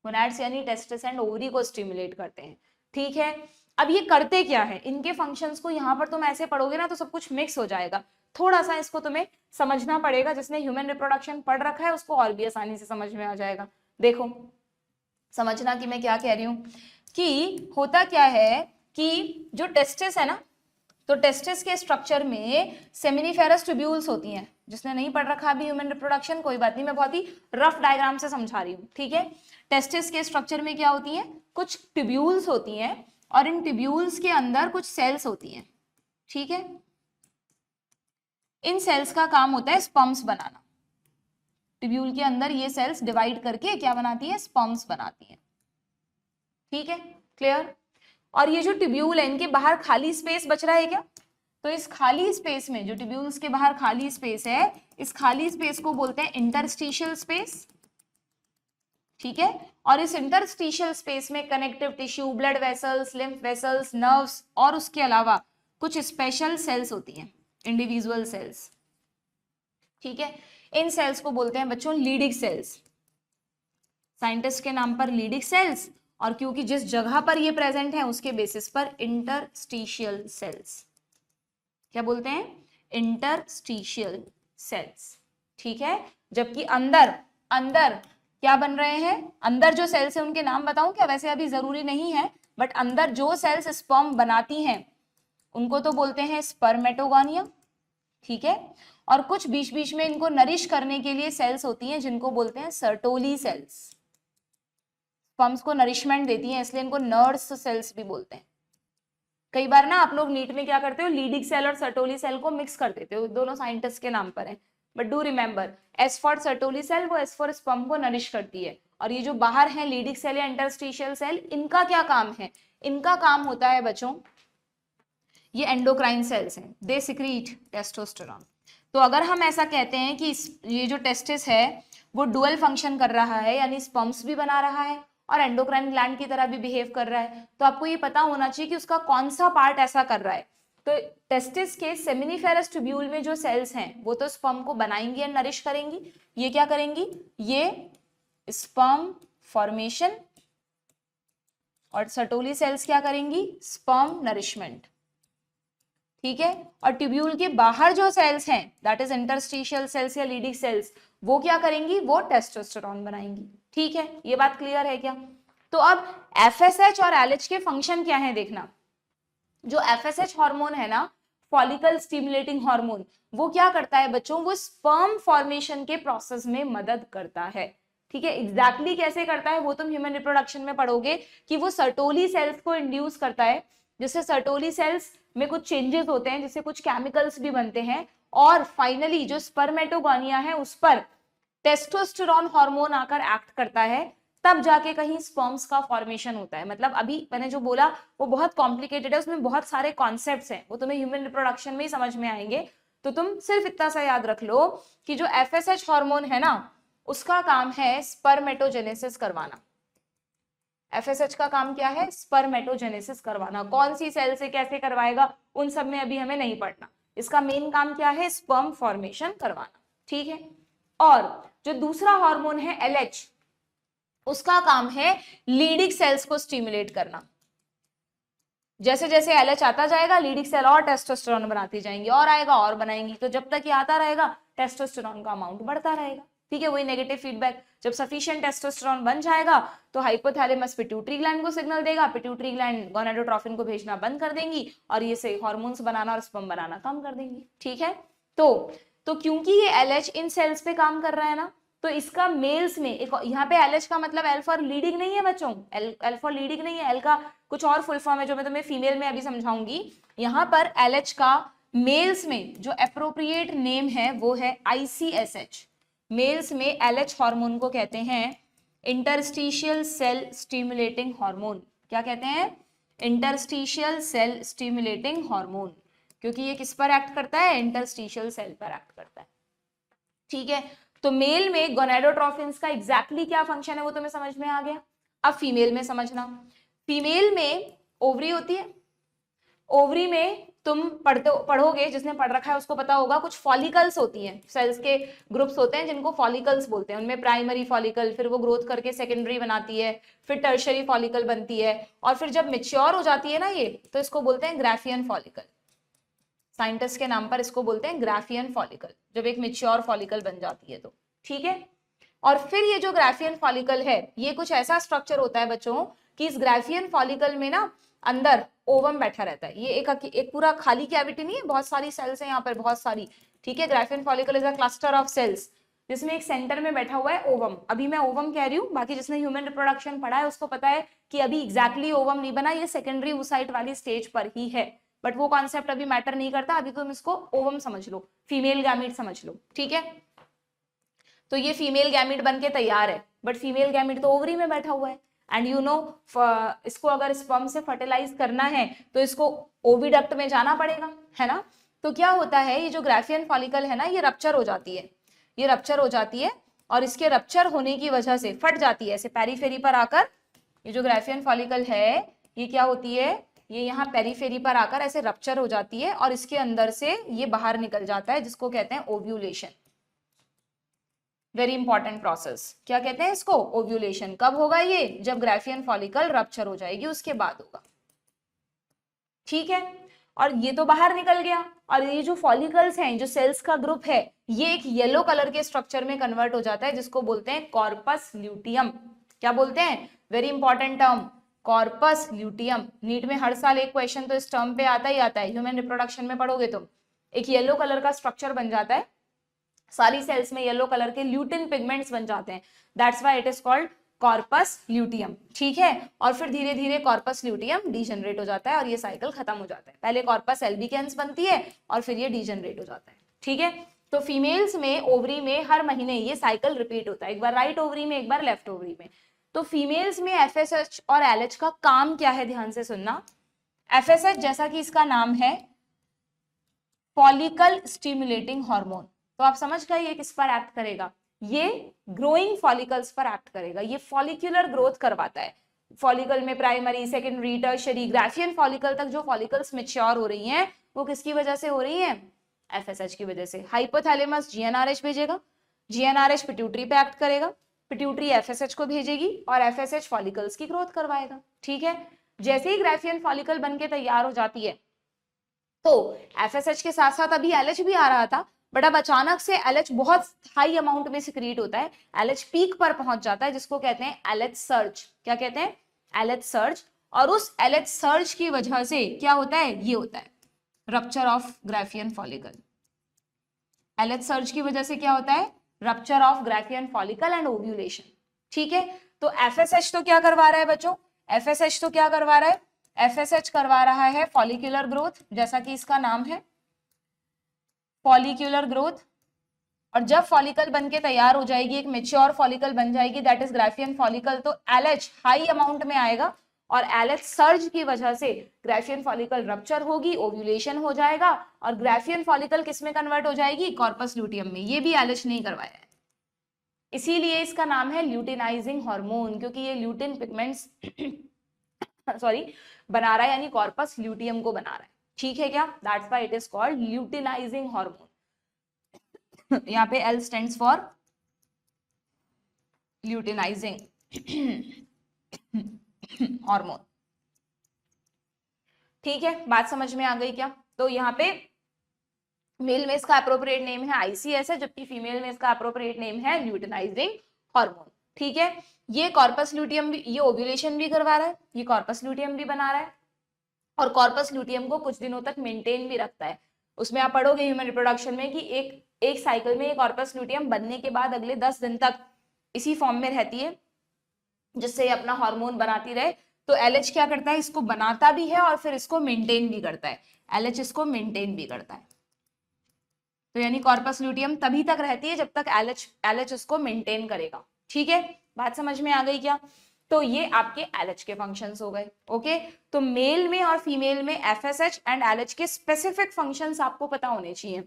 गोनाड्स यानी टेस्टिस एंड ओवरी को स्टिमुलेट करते हैं, ठीक है। अब ये करते क्या है, इनके फंक्शंस को यहाँ पर तुम ऐसे पढ़ोगे ना तो सब कुछ मिक्स हो जाएगा, थोड़ा सा इसको तुम्हें समझना पड़ेगा। जिसने ह्यूमन रिप्रोडक्शन पढ़ रखा है उसको और भी आसानी से समझ में आ जाएगा। देखो समझना कि मैं क्या कह रही हूँ, कि होता क्या है कि जो टेस्टिस है ना, तो टेस्टिस के स्ट्रक्चर में सेमिनिफेरस ट्यूब्यूल्स होती हैं। जिसने नहीं पढ़ रखा अभी ह्यूमन रिप्रोडक्शन, कोई बात नहीं, मैं बहुत ही रफ डायग्राम से समझा रही हूँ, ठीक है। टेस्टिस के स्ट्रक्चर में क्या होती है, कुछ ट्यूब्यूल्स होती हैं और इन ट्यूब्यूल्स के अंदर कुछ सेल्स होती हैं, ठीक है। इन सेल्स का काम होता है स्पर्म्स बनाना। ट्यूब्यूल के अंदर ये सेल्स डिवाइड करके क्या बनाती है, स्पर्म्स बनाती हैं, ठीक है, क्लियर। और ये जो ट्यूब्यूल है इनके बाहर खाली स्पेस बच रहा है क्या, तो इस खाली स्पेस में, जो ट्यूब्यूल्स के बाहर खाली स्पेस है, इस खाली स्पेस को बोलते हैं इंटरस्टिशियल स्पेस, ठीक है। और इस इंटरस्टिशियल स्पेस में connective tissue, blood vessels, lymph vessels, nerves और उसके अलावा कुछ स्पेशल सेल्स होती हैं, इंडिविजुअल सेल्स, ठीक है। इन सेल्स को बोलते हैं बच्चों लीडिग सेल्स, साइंटिस्ट के नाम पर लीडिग सेल्स, और क्योंकि जिस जगह पर ये प्रेजेंट है उसके बेसिस पर इंटरस्टिशियल सेल्स। क्या बोलते हैं, इंटरस्टिशियल सेल्स, ठीक है। जबकि अंदर अंदर क्या बन रहे हैं, अंदर जो सेल्स है उनके नाम बताऊं क्या, वैसे अभी जरूरी नहीं है, बट अंदर जो सेल्स स्पर्म बनाती हैं उनको तो बोलते हैं स्पर्मेटोगोनिया, ठीक है। और कुछ बीच बीच में इनको नरिश करने के लिए सेल्स होती हैं जिनको बोलते हैं सर्टोली सेल्स, स्पर्म्स को नरिशमेंट देती हैं, इसलिए इनको नर्स सेल्स भी बोलते हैं। कई बार ना आप लोग नीट में क्या करते हो, लीडिग सेल और सर्टोली सेल को मिक्स कर देते हो, दोनों साइंटिस्ट के नाम पर है, but do remember S for Sertoli cell, वो एस फॉर स्पर्म को नरिश करती है, और ये जो बाहर है लीडिग सेल या इंटरस्टिशियल सेल, इनका क्या काम है, इनका काम होता है बच्चों, ये एंडोक्राइन सेल्स हैं, दे सिक्रीट टेस्टोस्टेरोन। तो अगर हम ऐसा कहते हैं कि ये जो टेस्टिस है वो डुअल फंक्शन कर रहा है, यानी स्पर्म्स भी बना रहा है और एंडोक्राइन ग्लैंड की तरह भी बिहेव कर रहा है, तो आपको ये पता होना चाहिए कि उसका कौन सा पार्ट ऐसा कर रहा है। तो टेस्टिस के सेमिनिफेरस ट्यूब्यूल में जो सेल्स हैं वो तो स्पर्म को बनाएंगी एंड नरिश करेंगी, ये क्या करेंगी, ये स्पर्म फॉर्मेशन, और सर्टोली सेल्स क्या करेंगी, स्पर्म नरिशमेंट, ठीक है। और ट्यूब्यूल के बाहर जो सेल्स हैं, दैट इज इंटरस्टिशियल सेल्स या लीडिग सेल्स, वो क्या करेंगी, वो टेस्टोस्टेरोन बनाएंगी, ठीक है। ये बात क्लियर है क्या। तो अब एफएसएच और एलएच के फंक्शन क्या है देखना। जो एफएसएच हार्मोन है ना, फॉलिकल स्टिमुलेटिंग हार्मोन, वो क्या करता है बच्चों, वो स्पर्म फॉर्मेशन के प्रोसेस में मदद करता है, ठीक है। एग्जैक्टली कैसे करता है वो तुम ह्यूमन रिप्रोडक्शन में पढ़ोगे, कि वो सर्टोली सेल्स को इंड्यूस करता है, जिससे सर्टोली सेल्स में कुछ चेंजेस होते हैं, जिससे कुछ केमिकल्स भी बनते हैं, और फाइनली जो स्पर्मेटोगोनिया है उस पर टेस्टोस्टेरोन हार्मोन आकर एक्ट करता है, तब जाके कहीं स्पर्म्स का फॉर्मेशन होता है। मतलब अभी मैंने जो बोला वो बहुत कॉम्प्लिकेटेड है, उसमें बहुत सारे कॉन्सेप्ट्स हैं, वो तुम्हें ह्यूमन रिप्रोडक्शन में ही समझ में आएंगे। तो तुम सिर्फ इतना सा याद रख लो कि जो एफएसएच हार्मोन है ना, उसका काम है स्पर्मेटोजेनेसिस करवाना। एफएसएच का काम क्या है, स्पर्मेटोजेनेसिस करवाना। कौन सी सेल से कैसे करवाएगा उन सब में अभी हमें नहीं पढ़ना, इसका मेन काम क्या है, स्पर्म फॉर्मेशन करवाना, ठीक है। और जो दूसरा हार्मोन है एलएच, उसका काम है लीडिग सेल्स को स्टिमुलेट करना। जैसे जैसे एलएच आता जाएगा, लीडिग सेल और टेस्टोस्टेरोन बनाती जाएंगी, और आएगा और बनाएंगी, तो जब तक ये आता रहेगा टेस्टोस्टेरोन का अमाउंट बढ़ता रहेगा, ठीक है। वही नेगेटिव फीडबैक, जब सफिशिएंट टेस्टोस्टेरोन बन जाएगा तो हाइपोथैलेमस पिट्यूटरी ग्लैंड को सिग्नल देगा, पिट्यूटरी ग्लैंड गोनाडोट्रोफिन को भेजना बंद कर देंगी, और ये से हार्मोन्स बनाना और स्पर्म बनाना कम कर देंगी, ठीक है। तो क्योंकि ये एलएच इन सेल्स पे काम कर रहा है ना, तो इसका मेल्स में एक, यहाँ पे एलएच का मतलब एल फॉर लीडिंग नहीं है बच्चों, एल फॉर लीडिंग नहीं है, एल का कुछ और फुल फॉर्म है जो मैं तुम्हें फीमेल में अभी समझाऊंगी। यहाँ पर एलएच का मेल्स में जो एप्रोप्रिएट नेम है वो है आईसीएसएच। मेल्स में एलएच हार्मोन को कहते हैं इंटरस्टिशियल सेल स्टिमुलेटिंग हार्मोन। क्या कहते हैं, इंटरस्टिशियल सेल स्टिमुलेटिंग हार्मोन, क्योंकि ये किस पर एक्ट करता है, इंटरस्टिशियल सेल पर एक्ट करता है, ठीक है। तो मेल में गोनाडोट्रोफिन्स का एग्जैक्टली क्या फंक्शन है वो तुम्हें समझ में आ गया। अब फीमेल में समझना, फीमेल में ओवरी होती है, ओवरी में तुम पढ़ोगे, जिसने पढ़ रखा है उसको पता होगा, कुछ फॉलिकल्स होती हैं, सेल्स के ग्रुप्स होते हैं जिनको फॉलिकल्स बोलते हैं। उनमें प्राइमरी फॉलिकल, फिर वो ग्रोथ करके सेकेंडरी बनाती है, फिर टर्शरी फॉलिकल बनती है, और फिर जब मेच्योर हो जाती है ना ये, तो इसको बोलते हैं ग्राफियन फॉलिकल। साइंटिस्ट के नाम पर इसको बोलते हैं ग्राफियन फॉलिकल, जब एक मेच्योर फॉलिकल बन जाती है तो। ठीक है, और फिर ये जो ग्राफियन फॉलिकल है, ये कुछ ऐसा स्ट्रक्चर होता है बच्चों कि इस ग्राफियन फॉलिकल में ना अंदर ओवम बैठा रहता है। ये एक पूरा खाली कैविटी नहीं है, बहुत सारी सेल्स है यहाँ पर, बहुत सारी। ठीक है, Graafian follicle is a cluster of cells जिसमें एक सेंटर में बैठा हुआ है ओवम। अभी मैं ओवम कह रही हूँ, बाकी जिसने ह्यूमन रिप्रोडक्शन पढ़ा है उसको पता है कि अभी एग्जैक्टली ओवम नहीं बना, ये सेकेंडरी oocyte वाली स्टेज पर ही है, बट वो कॉन्सेप्ट अभी मैटर नहीं करता। अभी तुम इसको ओवम समझ लो, फीमेल गैमीट समझ लो। ठीक है, तो ये फीमेल गैमीट बन के तैयार है, बट फीमेल गैमीट तो ओवरी में बैठा हुआ है। एंड यू नो, इसको अगर स्पर्म से फर्टिलाइज करना है तो इसको ओविडक्ट में जाना पड़ेगा, है ना। तो क्या होता है, ये जो ग्राफियन फॉलिकल है ना, ये रप्चर हो जाती है, ये रप्चर हो जाती है, और इसके रप्चर होने की वजह से फट जाती है ऐसे पेरीफेरी पर आकर। ये जो ग्राफियन फॉलिकल है, ये क्या होती है, ये यहाँ पेरीफेरी पर आकर ऐसे रप्चर हो जाती है, और इसके अंदर से ये बाहर निकल जाता है, जिसको कहते हैं ओव्यूलेशन। वेरी इंपॉर्टेंट प्रोसेस, क्या कहते हैं इसको, ओव्यूलेशन। कब होगा ये, जब ग्राफियन फॉलिकल रप्चर हो जाएगी उसके बाद होगा। ठीक है, और ये तो बाहर निकल गया, और ये जो फॉलिकल्स हैं, जो सेल्स का ग्रुप है, ये एक येलो कलर के स्ट्रक्चर में कन्वर्ट हो जाता है, जिसको बोलते हैं कॉर्पस ल्यूटियम। क्या बोलते हैं, very important term, corpus luteum. NEET में हर साल एक क्वेश्चन तो इस टर्म पे आता ही आता है, ह्यूमन रिप्रोडक्शन में पढ़ोगे तुम। एक येलो कलर का स्ट्रक्चर बन जाता है, सारी सेल्स में येलो कलर के ल्यूटिन पिगमेंट्स बन जाते हैं, that's why it is called corpus luteum. ठीक है, और फिर धीरे धीरे कॉर्पस ल्यूटियम डीजनरेट हो जाता है और ये साइकिल खत्म हो जाता है। पहले कॉर्पस एल्बिकेंस बनती है और फिर ये डीजनरेट हो जाता है। ठीक है, तो फीमेल्स में ओवरी में हर महीने ये साइकिल रिपीट होता है, एक बार राइट ओवरी में, एक बार लेफ्ट ओवरी में। तो फीमेल्स में एफएसएच और एलएच का काम क्या है, ध्यान से सुनना। एफएसएच जैसा कि इसका नाम है, फॉलिकल स्टिमुलेटिंग हार्मोन, तो आप समझ गए ये किस पर एक्ट करेगा, ये ग्रोइंग फॉलिकल्स पर एक्ट करेगा, ये फॉलिक्यूलर ग्रोथ करवाता है। फॉलिकल में primary, secondary, tertiary, Graafian follicle तक जो फॉलिकल्स मैच्योर हो रही हैं, वो किसकी वजह से हो रही हैं, एफएसएच की वजह से। हाइपोथैलेमस जीएनआरएच भेजेगा, जीएनआरएच पिट्यूटरी पे एक्ट करेगा, पिट्यूटरी एफएसएच को भेजेगी, और एफएसएच फॉलिकल्स की ग्रोथ करवाएगा। ठीक है, जैसे ही ग्राफियन फॉलिकल बनके तैयार हो जाती है, तो एफएसएच के साथ साथ अभी एलएच भी आ रहा था, बट अब अचानक से एलएच बहुत हाई अमाउंट में सिक्रीट होता है, एलएच पीक पर पहुंच जाता है, जिसको कहते हैं एलएच सर्ज। क्या कहते हैं, एलएच सर्ज। और उस एलएच सर्ज की वजह से क्या होता है, ये होता है rupture of Graafian follicle. LH surge की वजह से क्या होता है, rupture of Graafian follicle and ovulation. ठीक है, तो एफएसएच तो क्या करवा रहा है बच्चों, एफएसएच तो क्या करवा रहा है, एफएसएच करवा रहा है फॉलिक्यूलर ग्रोथ, जैसा कि इसका नाम है फॉलिक्यूलर ग्रोथ। और जब फॉलिकल बनके तैयार हो जाएगी, एक मेच्योर फॉलिकल बन जाएगी, दैट इज ग्राफियन फॉलिकल, तो एलएच हाई अमाउंट में आएगा, और एलएच सर्ज की वजह से ग्राफियन फॉलिकल रप्चर होगी, ओव्यूलेशन हो जाएगा, और ग्राफियन फॉलिकल किस में कन्वर्ट हो जाएगी, कॉर्पस ल्यूटियम में। ये भी एलएच नहीं करवाया है, इसीलिए इसका नाम है ल्यूटिनाइजिंग हार्मोन, क्योंकि ये ल्यूटिन पिगमेंट्स सॉरी बना रहा है, यानी कॉर्पस ल्यूटियम को बना रहा है। ठीक है क्या, that's why it is called luteinizing hormone. यहाँ पे L stands for luteinizing hormone. ठीक है, बात समझ में आ गई क्या। तो यहाँ पे मेल में इसका अप्रोप्रिएट नेम है ICS है, जबकि फीमेल में इसका अप्रोप्रिएट नेम है ल्यूटिनाइजिंग हार्मोन। ठीक है, ये कॉर्पस ल्यूटियम भी, ये ओव्यूलेशन भी करवा रहा है, ये कॉर्पस ल्यूटियम भी बना रहा है, और कॉर्पस ल्यूटियम को कुछ दिनों तक मेंटेन भी रखता है। उसमें आप पढ़ोगे ह्यूमन रिप्रोडक्शन में कि एक साइकिल में ये कॉर्पस ल्यूटियम बनने के बाद अगले 10 दिन तक इसी फॉर्म में रहती है, जिससे ये अपना हार्मोन बनाती रहे। तो एलएच क्या करता है, इसको बनाता भी है और फिर इसको मेंटेन भी करता है, एलएच इसको मेंटेन भी करता है। तो यानी कॉर्पस ल्यूटियम तभी तक रहती है जब तक एलएच उसको मेंटेन करेगा। ठीक है, बात समझ में आ गई क्या। तो ये आपके एलएच के फंक्शंस हो गए। ओके, तो मेल में और फीमेल में एफएसएच एंड एलएच के स्पेसिफिक फंक्शंस आपको पता होने चाहिए।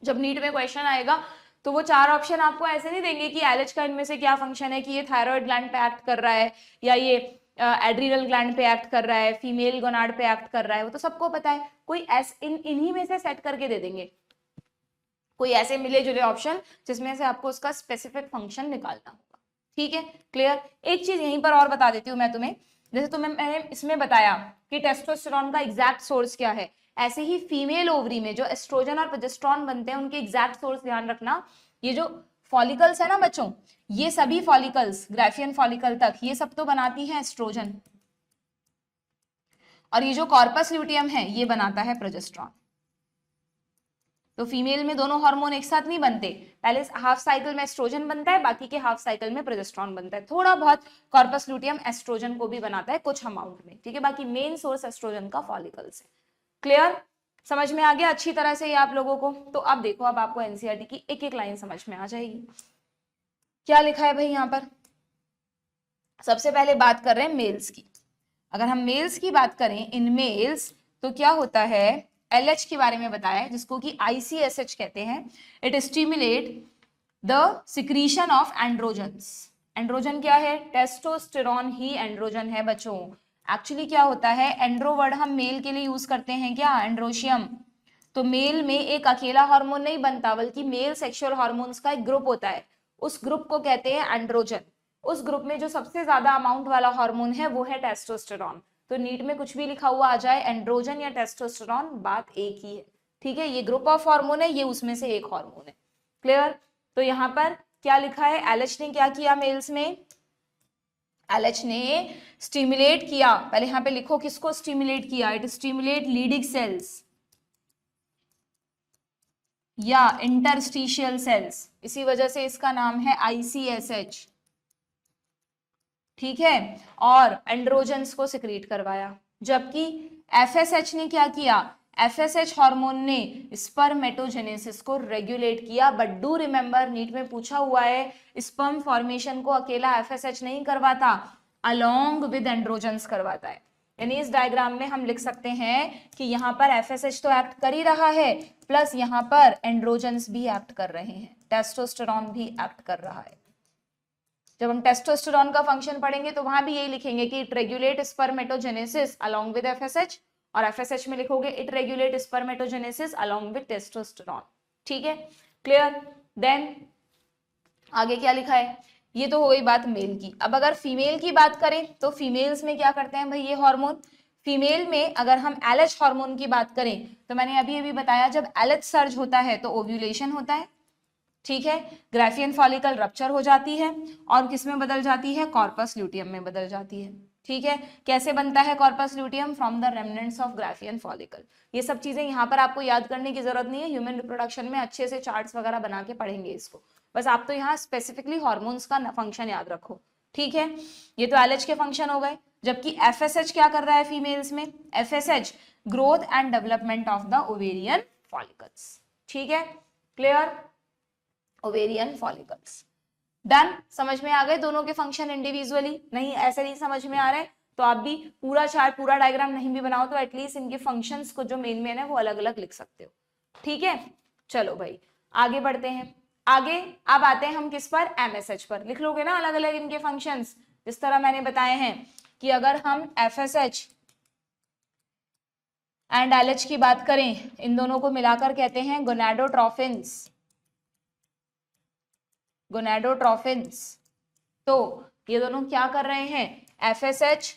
जब नीट में क्वेश्चन आएगा तो वो 4 ऑप्शन आपको ऐसे नहीं देंगे कि एलएच का इनमें से क्या फंक्शन है, कि ये थायराइड ग्लैंड पे एक्ट कर रहा है, या ये एड्रिनल ग्लैंड पे एक्ट कर रहा है, फीमेल गोनाड पे एक्ट कर रहा है, वो तो सबको पता है। कोई इन्हीं में से सेट करके दे देंगे, कोई ऐसे मिले जुले ऑप्शन जिसमें से आपको उसका स्पेसिफिक फंक्शन निकालना होगा। ठीक है, क्लियर। एक चीज यहीं पर और बता देती हूँ मैं तुम्हें, जैसे मैंने इसमें बताया कि टेस्टोस्टेरॉन का एग्जैक्ट सोर्स क्या है, ऐसे ही फीमेल ओवरी में जो एस्ट्रोजन और प्रोजेस्टेरॉन बनते हैं उनके एग्जैक्ट सोर्स ध्यान रखना। ये जो फॉलिकल्स है ना बच्चों, ये सभी फॉलिकल्स ग्राफियन फॉलिकल तक ये सब तो बनाती है एस्ट्रोजन, और ये जो कॉर्पस ल्यूटियम है ये बनाता है प्रोजेस्टेरॉन। तो फीमेल में दोनों हार्मोन एक साथ नहीं बनते, पहले हाफ साइकिल में एस्ट्रोजन बनता है, बाकी के हाफ साइकिल में प्रोजेस्टेरॉन बनता है। थोड़ा बहुत कॉर्पस ल्यूटियम एस्ट्रोजन को भी बनाता है कुछ अमाउंट में, ठीक है, बाकी मेन सोर्स एस्ट्रोजन का फॉलिकल से। क्लियर, समझ में आ गया अच्छी तरह से ये आप लोगों को। तो अब देखो, अब आपको एनसीईआरटी की एक एक लाइन समझ में आ जाएगी। क्या लिखा है भाई यहाँ पर, सबसे पहले बात कर रहे हैं मेल्स की। अगर हम मेल्स की बात करें, इन मेल्स तो क्या होता है, LH के बारे में बताया है जिसको कि ICSH कहते हैं। It stimulate the secretion of androgens. Androgen क्या है, टेस्टोस्टेरॉन ही एंड्रोजन है बच्चों। एक्चुअली क्या होता है, एंड्रो वर्ड हम मेल के लिए यूज करते हैं क्या, एंड्रोशियम। तो मेल में एक अकेला हार्मोन नहीं बनता, बल्कि मेल सेक्सुअल हार्मोन्स का एक ग्रुप होता है, उस ग्रुप को कहते हैं एंड्रोजन। उस ग्रुप में जो सबसे ज्यादा अमाउंट वाला हार्मोन है वो है टेस्टोस्टेरॉन। तो नीट में कुछ भी लिखा हुआ आ जाए, एंड्रोजन या टेस्टोस्टेरॉन, बात एक ही है। ठीक है, ये ग्रुप ऑफ हार्मोन है, ये उसमें से एक हार्मोन है। क्लियर। तो यहाँ पर क्या लिखा है, LH ने क्या किया मेल्स में, LH ने स्टिमुलेट किया, पहले यहाँ पे लिखो किसको स्टिमुलेट किया, इट स्टिमुलेट लीडिंग सेल्स या इंटरस्टिशियल सेल्स, इसी वजह से इसका नाम है ICSH। ठीक है, और एंड्रोजन्स को सिक्रीट करवाया। जबकि FSH ने क्या किया, FSH हार्मोन ने स्पर्मेटोजेनेसिस को रेगुलेट किया। बट डू रिमेंबर, नीट में पूछा हुआ है, स्पर्म फॉर्मेशन को अकेला FSH नहीं करवाता, अलोंग विद एंड्रोजन्स करवाता है। यानी इस डायग्राम में हम लिख सकते हैं कि यहाँ पर FSH तो एक्ट कर ही रहा है, प्लस यहाँ पर एंड्रोजन्स भी एक्ट कर रहे हैं, टेस्टोस्टेरॉन भी एक्ट कर रहा है। जब हम टेस्टोस्टेरॉन का फंक्शन पढ़ेंगे तो वहां भी यही लिखेंगे कि it regulate spermatogenesis along with FSH, और FSH में लिखोगे it regulate spermatogenesis along with testosterone. ठीक है, क्लियर। देन आगे क्या लिखा है, ये तो हो गई बात मेल की। अब अगर फीमेल की बात करें तो फीमेल्स में क्या करते हैं भाई ये हार्मोन, फीमेल में अगर हम LH हार्मोन की बात करें तो मैंने अभी अभी बताया, जब LH सर्ज होता है तो ओव्यूलेशन होता है। ठीक है, ग्राफियन फॉलिकल रप्चर हो जाती है और किसमें बदल जाती है, कॉर्पस ल्यूटियम में बदल जाती है। ठीक है, कैसे बनता है corpus luteum, from the remnants of Graafian follicle. ये सब चीजें यहाँ पर आपको याद करने की जरूरत नहीं है, ह्यूमन रिप्रोडक्शन में अच्छे से चार्ट्स वगैरह बना के पढ़ेंगे इसको, बस आप तो यहाँ स्पेसिफिकली हॉर्मोन्स का फंक्शन याद रखो। ठीक है, ये तो LH के फंक्शन हो गए। जबकि FSH क्या कर रहा है फीमेल्स में, FSH growth and development of the ovarian follicles. ठीक है, क्लियर, ओवेरियन फॉलिकल्स। डन, समझ में आ गए दोनों के फंक्शन इंडिविजुअली, नहीं ऐसे नहीं समझ में आ रहे तो आप भी पूरा चार्ट पूरा डायग्राम नहीं भी बनाओ तो एटलीस्ट इनके फंक्शंस को जो मेन मेन है वो अलग अलग लिख सकते हो। ठीक है, चलो भाई आगे बढ़ते हैं। आगे अब आते हैं हम किस पर, MSH पर। लिख लोगे ना अलग अलग इनके फंक्शंस, जिस तरह मैंने बताए हैं कि अगर हम FSH एंड LH की बात करें, इन दोनों को मिलाकर कहते हैं गोनाडोट्रोफिन्स। गोनाडोट्रोफिन्स, तो ये दोनों क्या कर रहे हैं, FSH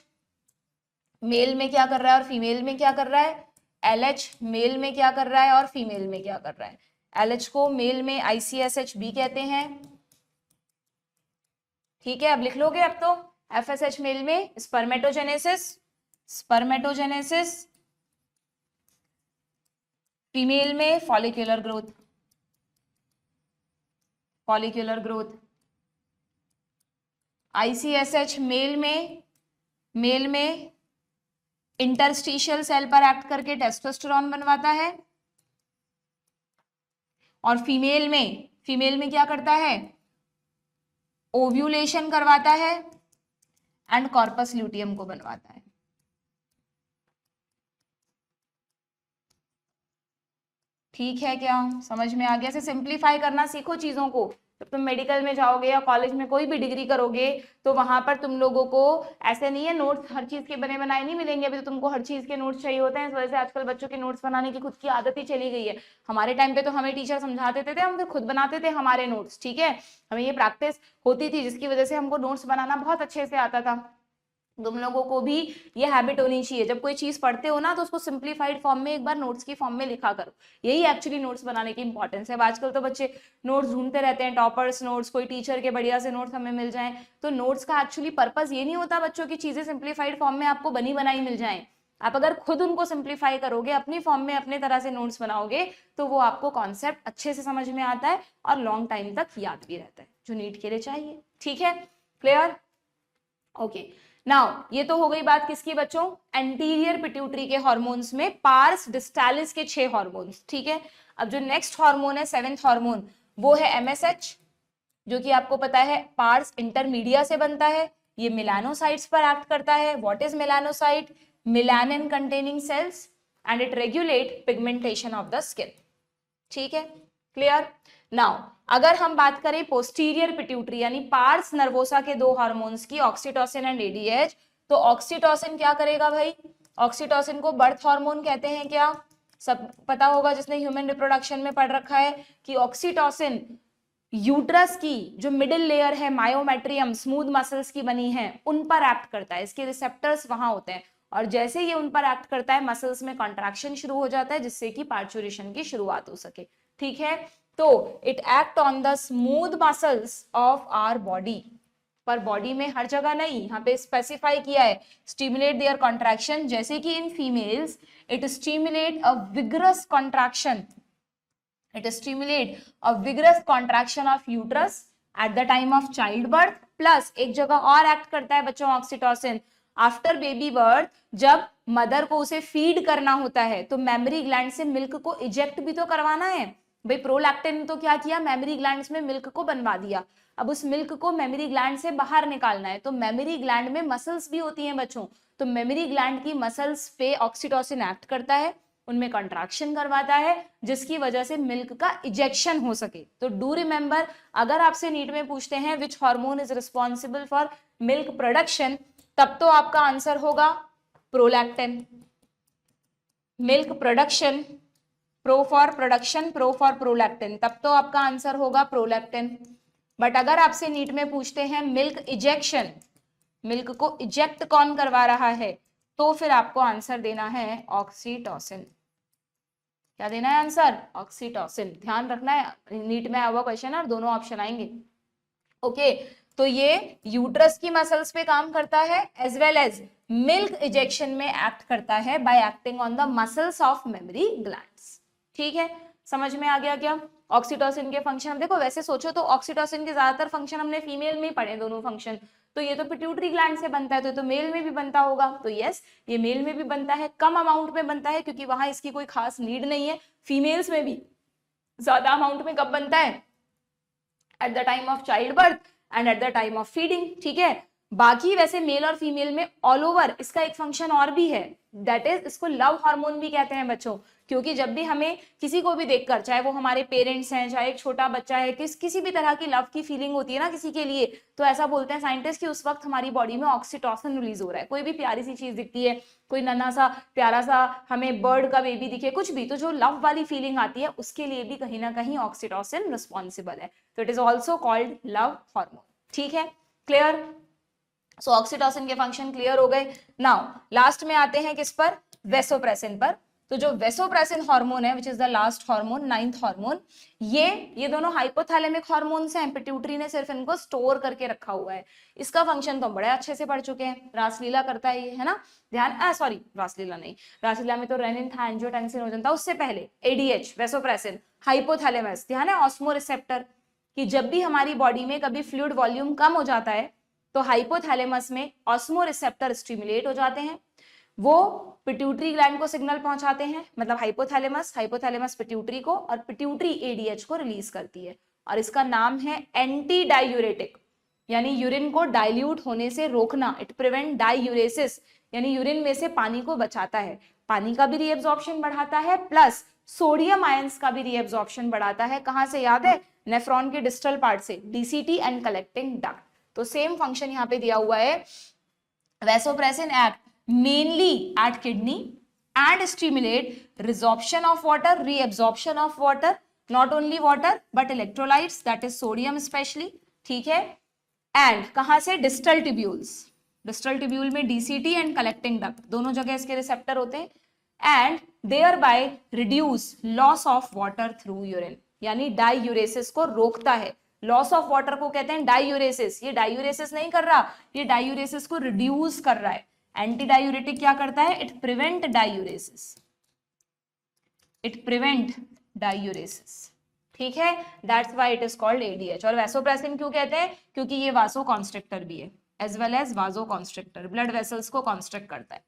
मेल में क्या कर रहा है और फीमेल में क्या कर रहा है, LH मेल में क्या कर रहा है और फीमेल में क्या कर रहा है। LH को मेल में ICSH भी कहते हैं। ठीक है, अब लिख लोगे अब तो, FSH मेल में स्पर्मेटोजेनेसिस, स्पर्मेटोजेनेसिस, फीमेल में follicular growth, follicular growth. ICSH male में इंटरस्टिशियल सेल पर एक्ट करके टेस्टोस्टेरॉन बनवाता है, और फीमेल में क्या करता है, ओव्यूलेशन करवाता है एंड कॉर्पस ल्यूटियम को बनवाता है। ठीक है, क्या समझ में आ गया? से सिंप्लीफाई करना सीखो चीजों को, जब तुम मेडिकल में जाओगे या कॉलेज में कोई भी डिग्री करोगे तो वहां पर तुम लोगों को ऐसे नहीं है नोट्स हर चीज के बने बनाए नहीं मिलेंगे, अभी तो तुमको हर चीज के नोट्स चाहिए होते हैं। इस वजह से आजकल बच्चों के नोट्स बनाने की खुद की आदत ही चली गई है। हमारे टाइम पे तो हमें टीचर समझा देते थे, हम फिर खुद बनाते थे हमारे नोट्स, ठीक है, हमें ये प्रैक्टिस होती थी जिसकी वजह से हमको नोट्स बनाना बहुत अच्छे से आता था। तुम लोगों को भी ये हैबिट होनी चाहिए, जब कोई चीज पढ़ते हो ना तो उसको सिंप्लीफाइड फॉर्म में एक बार नोट्स की फॉर्म में लिखा करो। यही एक्चुअली नोट्स बनाने की इंपॉर्टेंस है। अब आजकल तो बच्चे नोट्स ढूंढते रहते हैं, टॉपर्स नोट्स, कोई टीचर के बढ़िया से नोट्स हमें मिल जाएं। तो नोट्स का एक्चुअली पर्पस ये नहीं होता बच्चों की चीजें सिंप्लीफाइड फॉर्म में आपको बनी बनाई मिल जाए। आप अगर खुद उनको सिंप्लीफाई करोगे, अपनी फॉर्म में अपने तरह से नोट्स बनाओगे, तो वो आपको कॉन्सेप्ट अच्छे से समझ में आता है और लॉन्ग टाइम तक याद भी रहता है, जो नीट के लिए चाहिए। ठीक है, क्लियर? ओके, नाउ ये तो हो गई बात किसकी बच्चों, एंटीरियर पिट्यूटरी के हार्मोन्स में पार्स डिस्टालिस के 6 हार्मोन्स। ठीक है, अब जो नेक्स्ट हार्मोन है 7th हार्मोन, वो है MSH, जो कि आपको पता है पार्स इंटरमीडिया से बनता है। ये मेलानोसाइट्स पर एक्ट करता है। What is melanocyte? Melanin containing cells and it regulate pigmentation of the skin. ठीक है, क्लियर? नाउ अगर हम बात करें पोस्टीरियर पिट्यूटरी यानी पार्स नर्वोसा के 2 हार्मोन्स की, ऑक्सीटोसिन एंड ADH, तो ऑक्सीटोसिन क्या करेगा भाई? ऑक्सीटोसिन को बर्थ हार्मोन कहते हैं क्या? सब पता होगा जिसने ह्यूमन रिप्रोडक्शन में पढ़ रखा है कि ऑक्सीटोसिन यूट्रस की जो मिडिल लेयर है मायोमेट्रियम, स्मूथ मसल्स की बनी है, उन पर एक्ट करता है। इसके रिसेप्टर्स वहां होते हैं और जैसे ये उन पर एक्ट करता है मसल्स में कॉन्ट्रैक्शन शुरू हो जाता है जिससे कि पार्चुरेशन की शुरुआत हो सके। ठीक है, तो it act on the smooth muscles of our body, पर बॉडी में हर जगह नहीं, यहाँ पे स्पेसिफाई किया है स्टिमुलेट देयर कॉन्ट्रैक्शन, जैसे कि in females it stimulate a vigorous contraction, it stimulate a vigorous contraction of uterus at the time of child birth, plus एक जगह और एक्ट करता है बच्चों ऑक्सीटोसिन आफ्टर बेबी बर्थ, जब मदर को उसे फीड करना होता है तो मेमरी ग्लैंड से मिल्क को इजेक्ट भी तो करवाना है भाई। प्रोलैक्टिन ने तो क्या किया, मेमरी ग्लैंड्स में मिल्क को बनवा दिया, अब उस मिल्क को मेमरी ग्लैंड से बाहर निकालना है। तो मेमरी ग्लैंड में मसल्स भी होती हैं बच्चों, तो मेमरी ग्लैंड की मसल्स पे ऑक्सीटोसिन एक्ट करता है, उनमें कंट्रैक्शन करवाता है जिसकी वजह से मिल्क का इजेक्शन हो सके। तो डू रिमेंबर, अगर आपसे नीट में पूछते हैं which hormone is responsible for milk production, तब तो आपका आंसर होगा prolactin. Milk production, pro for production, pro for prolactin, तब तो आपका आंसर होगा प्रोलैक्टिन। बट अगर आपसे नीट में पूछते हैं मिल्क इजेक्शन, मिल्क को इजेक्ट कौन करवा रहा है, तो फिर आपको आंसर देना है ऑक्सीटोसिन। क्या देना है आंसर? ऑक्सीटोसिन। ध्यान रखना है, नीट में आया हुआ क्वेश्चन है और दोनों ऑप्शन आएंगे। ओके, तो ये यूट्रस की मसल्स पे काम करता है as well as milk ejection में एक्ट करता है by acting on the muscles of mammary glands. ठीक है, समझ में आ गया क्या ऑक्सीटोसिन के फंक्शन? देखो वैसे सोचो तो ऑक्सीटोसिन के ज्यादातर फंक्शन हमने फीमेल में ही पढ़े, दोनों फंक्शन, तो ये तो पिट्यूटरी ग्लैंड से बनता है तो मेल में भी बनता होगा, तो यस ये मेल में भी बनता है, कम अमाउंट में बनता है क्योंकि वहां इसकी कोई खास नीड नहीं है। फीमेल्स में भी ज्यादा अमाउंट में कब बनता है? At the time of child birth and at the time of feeding. ठीक है, बाकी वैसे मेल और फीमेल में ऑल ओवर इसका एक फंक्शन और भी है, दैट इज इसको लव हार्मोन भी कहते हैं बच्चों, क्योंकि जब भी हमें किसी को भी देखकर, चाहे वो हमारे पेरेंट्स हैं, चाहे एक छोटा बच्चा है, किसी भी तरह की लव की फीलिंग होती है ना किसी के लिए, तो ऐसा बोलते हैं साइंटिस्ट कि उस वक्त हमारी बॉडी में ऑक्सीटोसिन रिलीज हो रहा है। कोई भी प्यारी सी चीज दिखती है, कोई नन्हा सा प्यारा सा हमें बर्ड का बेबी दिखे, कुछ भी, तो जो लव वाली फीलिंग आती है उसके लिए भी कहीं ना कहीं ऑक्सीटोसिन रिस्पॉन्सिबल है, तो it is also called love hormone. ठीक है, क्लियर? सो ऑक्सीटोसिन के फंक्शन क्लियर हो गए। नाउ लास्ट में आते हैं किस पर? वेसोप्रेसिन पर। तो जो वेसोप्रेसिन हार्मोन है which is the last hormone, 9th hormone, ये दोनों हाइपोथैलेमिक हार्मोन्स हैं, पिट्यूटरी ने सिर्फ इनको स्टोर करके रखा हुआ है। इसका फंक्शन तो बड़े अच्छे से पढ़ चुके हैं, रासलीला करता है ये, है ना? ध्यान, सॉरी रासलीला नहीं, रासलीला में तो रेनिन था, एंजियोटेंसिन था, उससे पहले ADH वेसोप्रेसिन, हाइपोथैलेमस, ध्यान है ऑस्मो रिसेप्टर, कि जब भी हमारी बॉडी में कभी फ्लूइड वॉल्यूम कम हो जाता है तो हाइपोथैलेमस में ऑस्मो रिसेप्टर स्टिमुलेट हो जाते हैं, वो पिट्यूटरी ग्लैंड को सिग्नल पहुंचाते हैं, मतलब हाइपोथैलेमस पिट्यूटरी को, और पिट्यूटरी ADH को रिलीज करती है, और इसका नाम है एंटी डायूरेटिक, यानी यूरिन को डाइल्यूट होने से रोकना, इट प्रिवेंट डायूरेसिस, यानी यूरिन में से पानी को बचाता है। पानी का भी रीएब्जॉर्प्शन बढ़ाता है प्लस सोडियम आयंस का भी रीएब्जॉर्प्शन बढ़ाता है। कहां से याद है? नेफ्रॉन के डिस्टल पार्ट से, डीसीटी एंड कलेक्टिंग डक्ट। तो सेम फंक्शन यहाँ पे दिया हुआ है। Vasopressin act mainly eight kidney and stimulate resorption of water, reabsorption of water, not only water but electrolytes, that is sodium especially, ठीक है। and कहां से? distal tubules, distal tubule में DCT and collecting duct दोनों जगह इसके रिसेप्टर होते हैं, and thereby reduce loss of water through urine, यानी डाइयूरेसिस को रोकता है। लॉस ऑफ वाटर को कहते हैं डाइयूरेसिस। ये डाइयूरेसिस नहीं कर रहा, ये डाइयूरेसिस को रिड्यूस कर रहा है। एंटी डायूरेटिक क्या करता है? It prevent diuresis, it prevent diuresis, ठीक है। That's why it is called ADH. और वैसोप्रेसिन क्यों कहते हैं? क्योंकि ये वासो कॉन्स्ट्रिक्टर भी है, एज वेल एज वासो कॉन्स्ट्रिक्टर, ब्लड वेसल्स को कॉन्स्ट्रिक्ट करता है,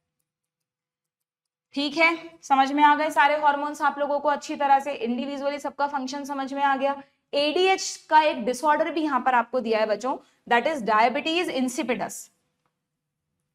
ठीक है। समझ में आ गए सारे हॉर्मोन्स आप लोगों को अच्छी तरह से, इंडिविजुअली सबका फंक्शन समझ में आ गया। एडीएच का एक डिसऑर्डर भी यहां पर आपको दिया है बच्चों, दैट इज डायबिटीज इंसिपिडस।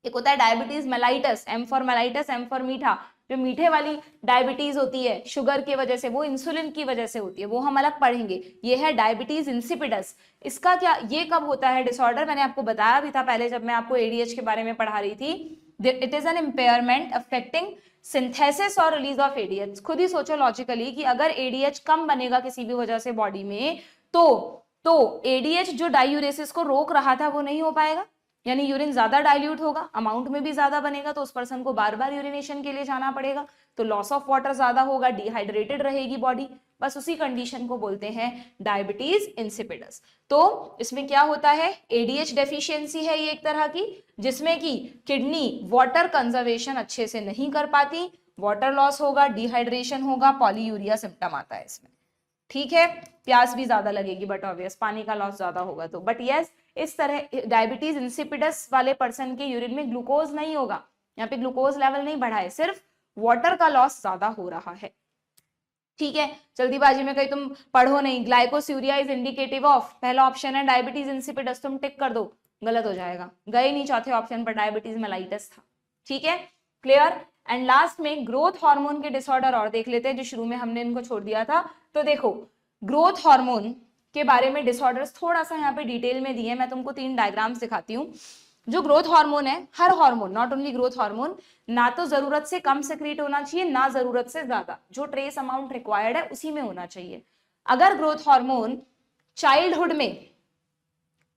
एक होता है diabetes mellitus, M for mellitus, M for मीठा। जो मीठे वाली डायबिटीज होती है शुगर की वजह से, वो इंसुलिन की वजह से होती है, वो हम अलग पढ़ेंगे। ये है डायबिटीज इंसिपिडस। इसका क्या, ये कब होता है डिसऑर्डर? मैंने आपको बताया भी था पहले जब मैं आपको एडीएच के बारे में पढ़ा रही थी। It is an impairment affecting synthesis और रिलीज ऑफ एडीएच। खुद ही सोचो लॉजिकली कि अगर एडीएच कम बनेगा किसी भी वजह से बॉडी में, तो एडीएच जो डायूरेसिस को रोक रहा था वो नहीं हो पाएगा, यानी यूरिन ज्यादा डाइल्यूट होगा, अमाउंट में भी ज्यादा बनेगा, तो उस पर्सन को बार बार यूरिनेशन के लिए जाना पड़ेगा, तो लॉस ऑफ वाटर ज्यादा होगा, डिहाइड्रेटेड रहेगी बॉडी। बस उसी कंडीशन को बोलते हैं डायबिटीज इंसिपिडस। तो इसमें क्या होता है? एडीएच डेफिशिएंसी है ये एक तरह की, जिसमें कि किडनी वाटर कंजर्वेशन अच्छे से नहीं कर पाती, वाटर लॉस होगा, डिहाइड्रेशन होगा, पॉलीयूरिया सिम्टम आता है इसमें, ठीक है। प्यास भी ज्यादा लगेगी, बट ऑब्वियस पानी का लॉस ज्यादा होगा तो, बट यस इस तरह डायबिटीज इंसिपिडस वाले पर्सन के यूरिन में ग्लूकोज नहीं होगा, यहाँ पे ग्लूकोज लेवल नहीं बढ़ा है, सिर्फ वाटर का लॉस ज्यादा हो रहा है, ठीक है। जल्दीबाजी में कहीं तुम पढ़ो नहीं, ग्लाइकोस्यूरिया इज इंडिकेटिव ऑफ, पहला ऑप्शन है डायबिटीज इंसिपिडस, तुम टिक कर दो, गलत हो जाएगा, गए नहीं चौथे ऑप्शन पर, डायबिटीज मेलाइटस था, ठीक है, क्लियर। एंड लास्ट में ग्रोथ हार्मोन के डिसऑर्डर और देख लेते हैं, जो शुरू में हमने इनको छोड़ दिया था। तो देखो ग्रोथ हार्मोन के बारे में डिसऑर्डर्स थोड़ा सा यहाँ पे डिटेल में दिए, मैं तुमको 3 डायग्राम्स दिखाती हूँ। जो ग्रोथ हार्मोन है, हर hormone, not only growth hormone, ना तो जरूरत से कम सेक्रेट होना चाहिए, ना जरूरत से ज्यादा, जो ट्रेस अमाउंट रिक्वायर्ड है उसी में होना चाहिए। अगर ग्रोथ हार्मोन चाइल्डहुड में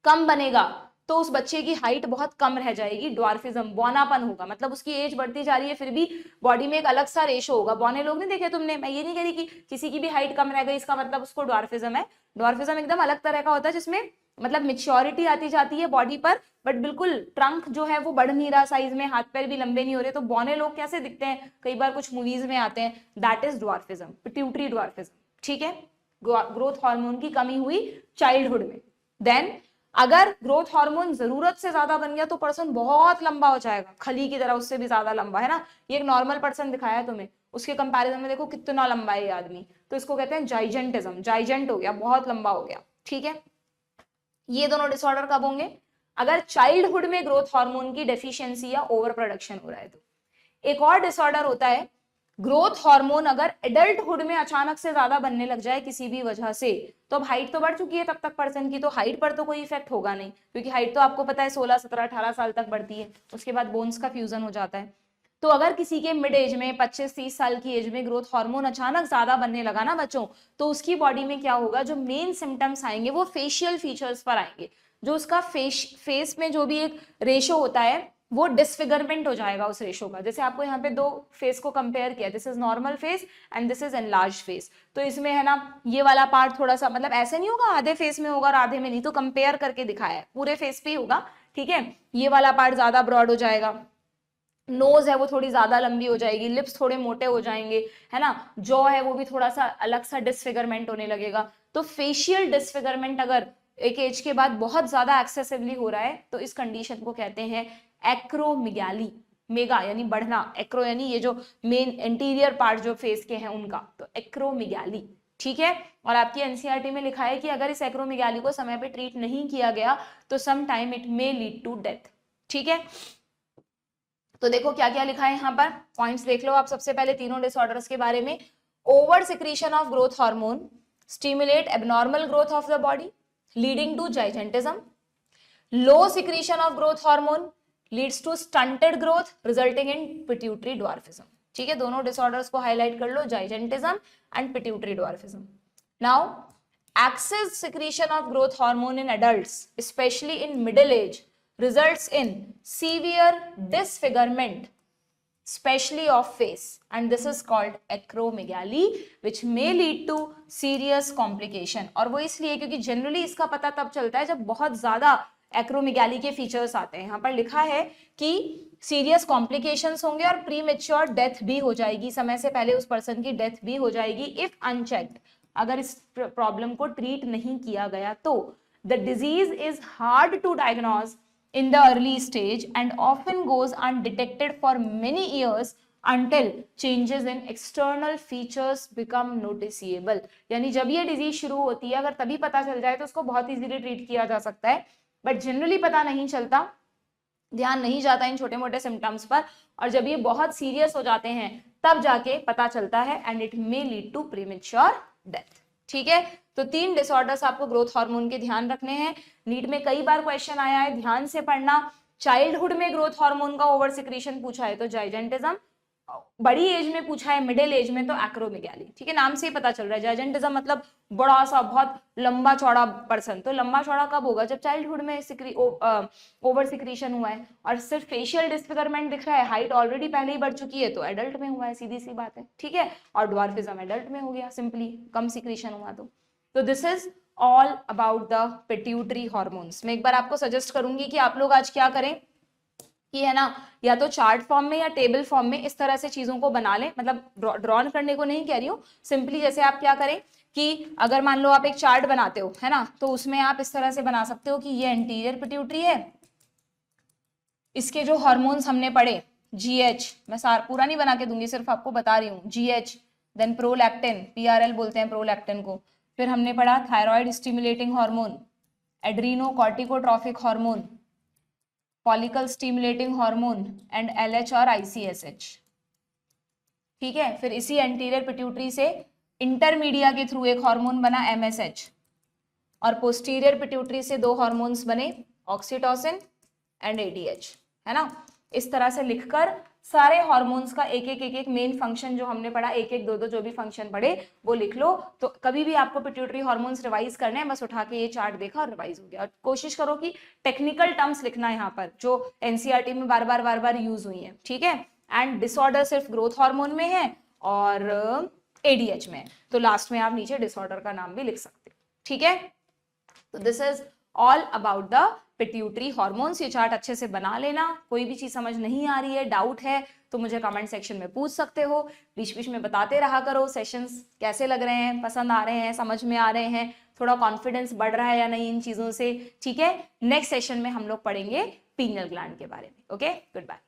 कम बनेगा तो उस बच्चे की हाइट बहुत कम रह जाएगी, ड्वार्फिज्म, बौनापन होगा, मतलब उसकी एज बढ़ती जा रही है फिर भी बॉडी में एक अलग सा रेशो होगा। बौने लोग नहीं देखे तुमने? मैं ये नहीं कह रही कि किसी की भी हाइट कम रह गई इसका मतलब उसको ड्वार्फिज्म है। ड्वार्फिज्म एकदम अलग तरह का होता है, जिसमें मतलब मेच्योरिटी आती जाती है बॉडी पर, बट बिल्कुल ट्रंक जो है वो बढ़ नहीं रहा साइज में, हाथ पैर भी लंबे नहीं हो रहे। तो बौने लोग कैसे दिखते हैं, कई बार कुछ मूवीज में आते हैं, that is dwarfism, pituitary dwarfism, ठीक है। ग्रोथ हार्मोन की कमी हुई चाइल्डहुड में। देन अगर ग्रोथ हार्मोन जरूरत से ज्यादा बन गया तो पर्सन बहुत लंबा हो जाएगा, खली की तरह, उससे भी ज्यादा लंबा, है ना। ये एक नॉर्मल पर्सन दिखाया है तुम्हें, उसके कंपैरिजन में देखो कितना लंबा है ये आदमी, तो इसको कहते हैं जाइजेंटिज्म, जाइजेंट हो गया, बहुत लंबा हो गया, ठीक है। ये दोनों डिसऑर्डर कब होंगे? अगर चाइल्डहुड में ग्रोथ हार्मोन की डेफिशिएंसी या ओवर प्रोडक्शन हो रहा है तो। एक और डिसऑर्डर होता है ग्रोथ हार्मोन अगर एडल्टहुड में अचानक से ज्यादा बनने लग जाए किसी भी वजह से, तो अब हाइट तो बढ़ चुकी है तब तक पर्सन की, तो हाइट पर तो कोई इफेक्ट होगा नहीं, क्योंकि हाइट तो आपको पता है 16, 17, 18 साल तक बढ़ती है, उसके बाद बोन्स का फ्यूजन हो जाता है। तो अगर किसी के मिड एज में 25-30 साल की एज में ग्रोथ हार्मोन अचानक ज्यादा बनने लगा ना बच्चों, तो उसकी बॉडी में क्या होगा, जो मेन सिम्टम्स आएंगे वो फेशियल फीचर्स पर आएंगे। जो उसका फेस में जो भी एक रेशो होता है वो डिसफिगरमेंट हो जाएगा उस रेशो का। जैसे आपको यहाँ पे 2 फेस को कंपेयर किया, this is normal face and this is enlarge face, तो इसमें है ना ये वाला पार्ट थोड़ा सा, मतलब ऐसे नहीं होगा आधे फेस में होगा और आधे में नहीं, तो कंपेयर करके दिखाया है, पूरे फेस पे ही होगा, ठीक है। ये वाला पार्ट ज्यादा ब्रॉड हो जाएगा, नोज है वो थोड़ी ज्यादा लंबी हो जाएगी, लिप्स थोड़े मोटे हो जाएंगे, है ना, जॉ है वो भी थोड़ा सा अलग सा डिसफिगरमेंट होने लगेगा। तो फेशियल डिसफिगरमेंट अगर एक एज के बाद बहुत ज्यादा एक्सेसिवली हो रहा है तो इस कंडीशन को कहते हैं एक्रोमेगाली। मेगा यानी बढ़ना, एक्रो यानी ये जो मेन इंटीरियर पार्ट जो फेस के हैं उनका, तो एक्रोमेगाली, ठीक है। और आपकी एनसीईआरटी में लिखा है कि अगर इस एक्रोमेगाली को समय पे ट्रीट नहीं किया गया तो some time it may lead to death, ठीक है। तो देखो क्या क्या लिखा है यहाँ पर, पॉइंट्स देख लो आप सबसे पहले तीनों डिसऑर्डर्स के बारे में। Over secretion of growth hormone stimulate abnormal growth of the body leading to gigantism. Low secretion of growth hormone leads to stunted growth resulting in pituitary dwarfism. ठीक है, दोनों डिसऑर्डर्स को हाईलाइट कर लो, gigantism and pituitary dwarfism. Now excess secretion of growth hormone in adults, especially in middle age, results in severe disfigurement, especially of face, and this is called acromegaly, which may lead to serious complication। और वो इसलिए क्योंकि जनरली इसका पता तब चलता है जब बहुत ज्यादा एक्रोमेगाली के फीचर्स आते हैं। यहाँ पर लिखा है कि सीरियस कॉम्प्लिकेशंस होंगे और प्री मेच्योर डेथ भी हो जाएगी, समय से पहले उस पर्सन की डेथ भी हो जाएगी इफ अनचेक्ड, अगर इस प्रॉब्लम को ट्रीट नहीं किया गया तो। The disease is hard to diagnose in the early stage and often goes undetected for many years until changes in external features become noticeable। यानी जब ये डिजीज शुरू होती है अगर तभी पता चल जाए तो उसको बहुत इजीली ट्रीट किया जा सकता है, बट जनरली पता नहीं चलता, ध्यान नहीं जाता इन छोटे मोटे सिम्टम्स पर, और जब ये बहुत सीरियस हो जाते हैं तब जाके पता चलता है and it may lead to premature death. ठीक है, तो 3 डिसऑर्डर्स आपको ग्रोथ हार्मोन के ध्यान रखने हैं। नीट में कई बार क्वेश्चन आया है, ध्यान से पढ़ना। चाइल्डहुड में ग्रोथ हार्मोन का ओवर सिक्रीशन पूछा है तो जाइजेंटिज्म, बड़ी एज में पूछा है, मिडिल एज में तो एक्रोमेगाली। ठीक है, नाम से ही पता चल रहा है, जाइजेंटिज्म मतलब बड़ा सा बहुत लंबा चौड़ा पर्सन, तो लंबा चौड़ा कब होगा, जब चाइल्डहुड में ओवर सिक्रीशन हुआ है। और सिर्फ फेशियल डिस्फिगरमेंट दिख रहा है, हाइट ऑलरेडी पहले ही बढ़ चुकी है तो एडल्ट में हुआ है, सीधी सी बात है। ठीक है, और ड्वार्फिज्म एडल्ट में हो गया, सिंपली कम सिक्रीशन हुआ तो this is all about the pituitary hormones. मैं एक बार आपको सजेस्ट करूंगी कि आप लोग आज क्या करें कि है ना, या तो चार्ट फॉर्म में या टेबल फॉर्म में इस तरह से चीजों को बना लें, मतलब ड्रॉन करने को नहीं कह रही हूँ, सिंपली जैसे आप क्या करें कि अगर मान लो आप एक चार्ट बनाते हो है ना, तो उसमें आप इस तरह से बना सकते हो कि ये एंटीरियर पिट्यूटरी है, इसके जो हार्मोन्स हमने पढ़े जीएच, मैं पूरा नहीं बना के दूंगी, सिर्फ आपको बता रही हूँ, जीएच, देन प्रोलैक्टिन, पीआरएल बोलते हैं प्रोलैक्टिन को, फिर हमने पढ़ा thyroid stimulating hormone, adreno corticotrophic hormone, follicle stimulating hormone and LH और आईसीएसएच। ठीक है, फिर इसी एंटीरियर पिट्यूटरी से इंटरमीडिया के थ्रू एक हार्मोन बना एमएसएच, और पोस्टीरियर पिट्यूटरी से 2 हार्मोन्स बने ऑक्सीटोसिन एंड एडीएच, है ना। इस तरह से लिखकर सारे हार्मोन्स का एक एक मेन फंक्शन जो हमने पढ़ा, 1-1, 2-2 जो भी फंक्शन पढ़े वो लिख लो। तो कभी भी आपको पिट्यूटरी हार्मोन्स रिवाइज करने हैं, बस उठा के ये चार्ट देखा और रिवाइज हो गया। और कोशिश करो कि टेक्निकल टर्म्स लिखना है यहाँ पर जो एनसीईआरटी में बार बार यूज हुई है। ठीक है, एंड डिसऑर्डर सिर्फ ग्रोथ हार्मोन में है और एडीएच में, तो लास्ट में आप नीचे डिसऑर्डर का नाम भी लिख सकते हो। ठीक है, तो this is all about the pituitary hormones. ये चार्ट अच्छे से बना लेना, कोई भी चीज समझ नहीं आ रही है, डाउट है तो मुझे कमेंट सेक्शन में पूछ सकते हो, बीच बीच में बताते रहा करो सेशंस कैसे लग रहे हैं, पसंद आ रहे हैं, समझ में आ रहे हैं, थोड़ा कॉन्फिडेंस बढ़ रहा है या नहीं इन चीजों से। ठीक है, नेक्स्ट सेशन में हम लोग पढ़ेंगे पीनियल ग्लैंड के बारे में। Okay, good bye.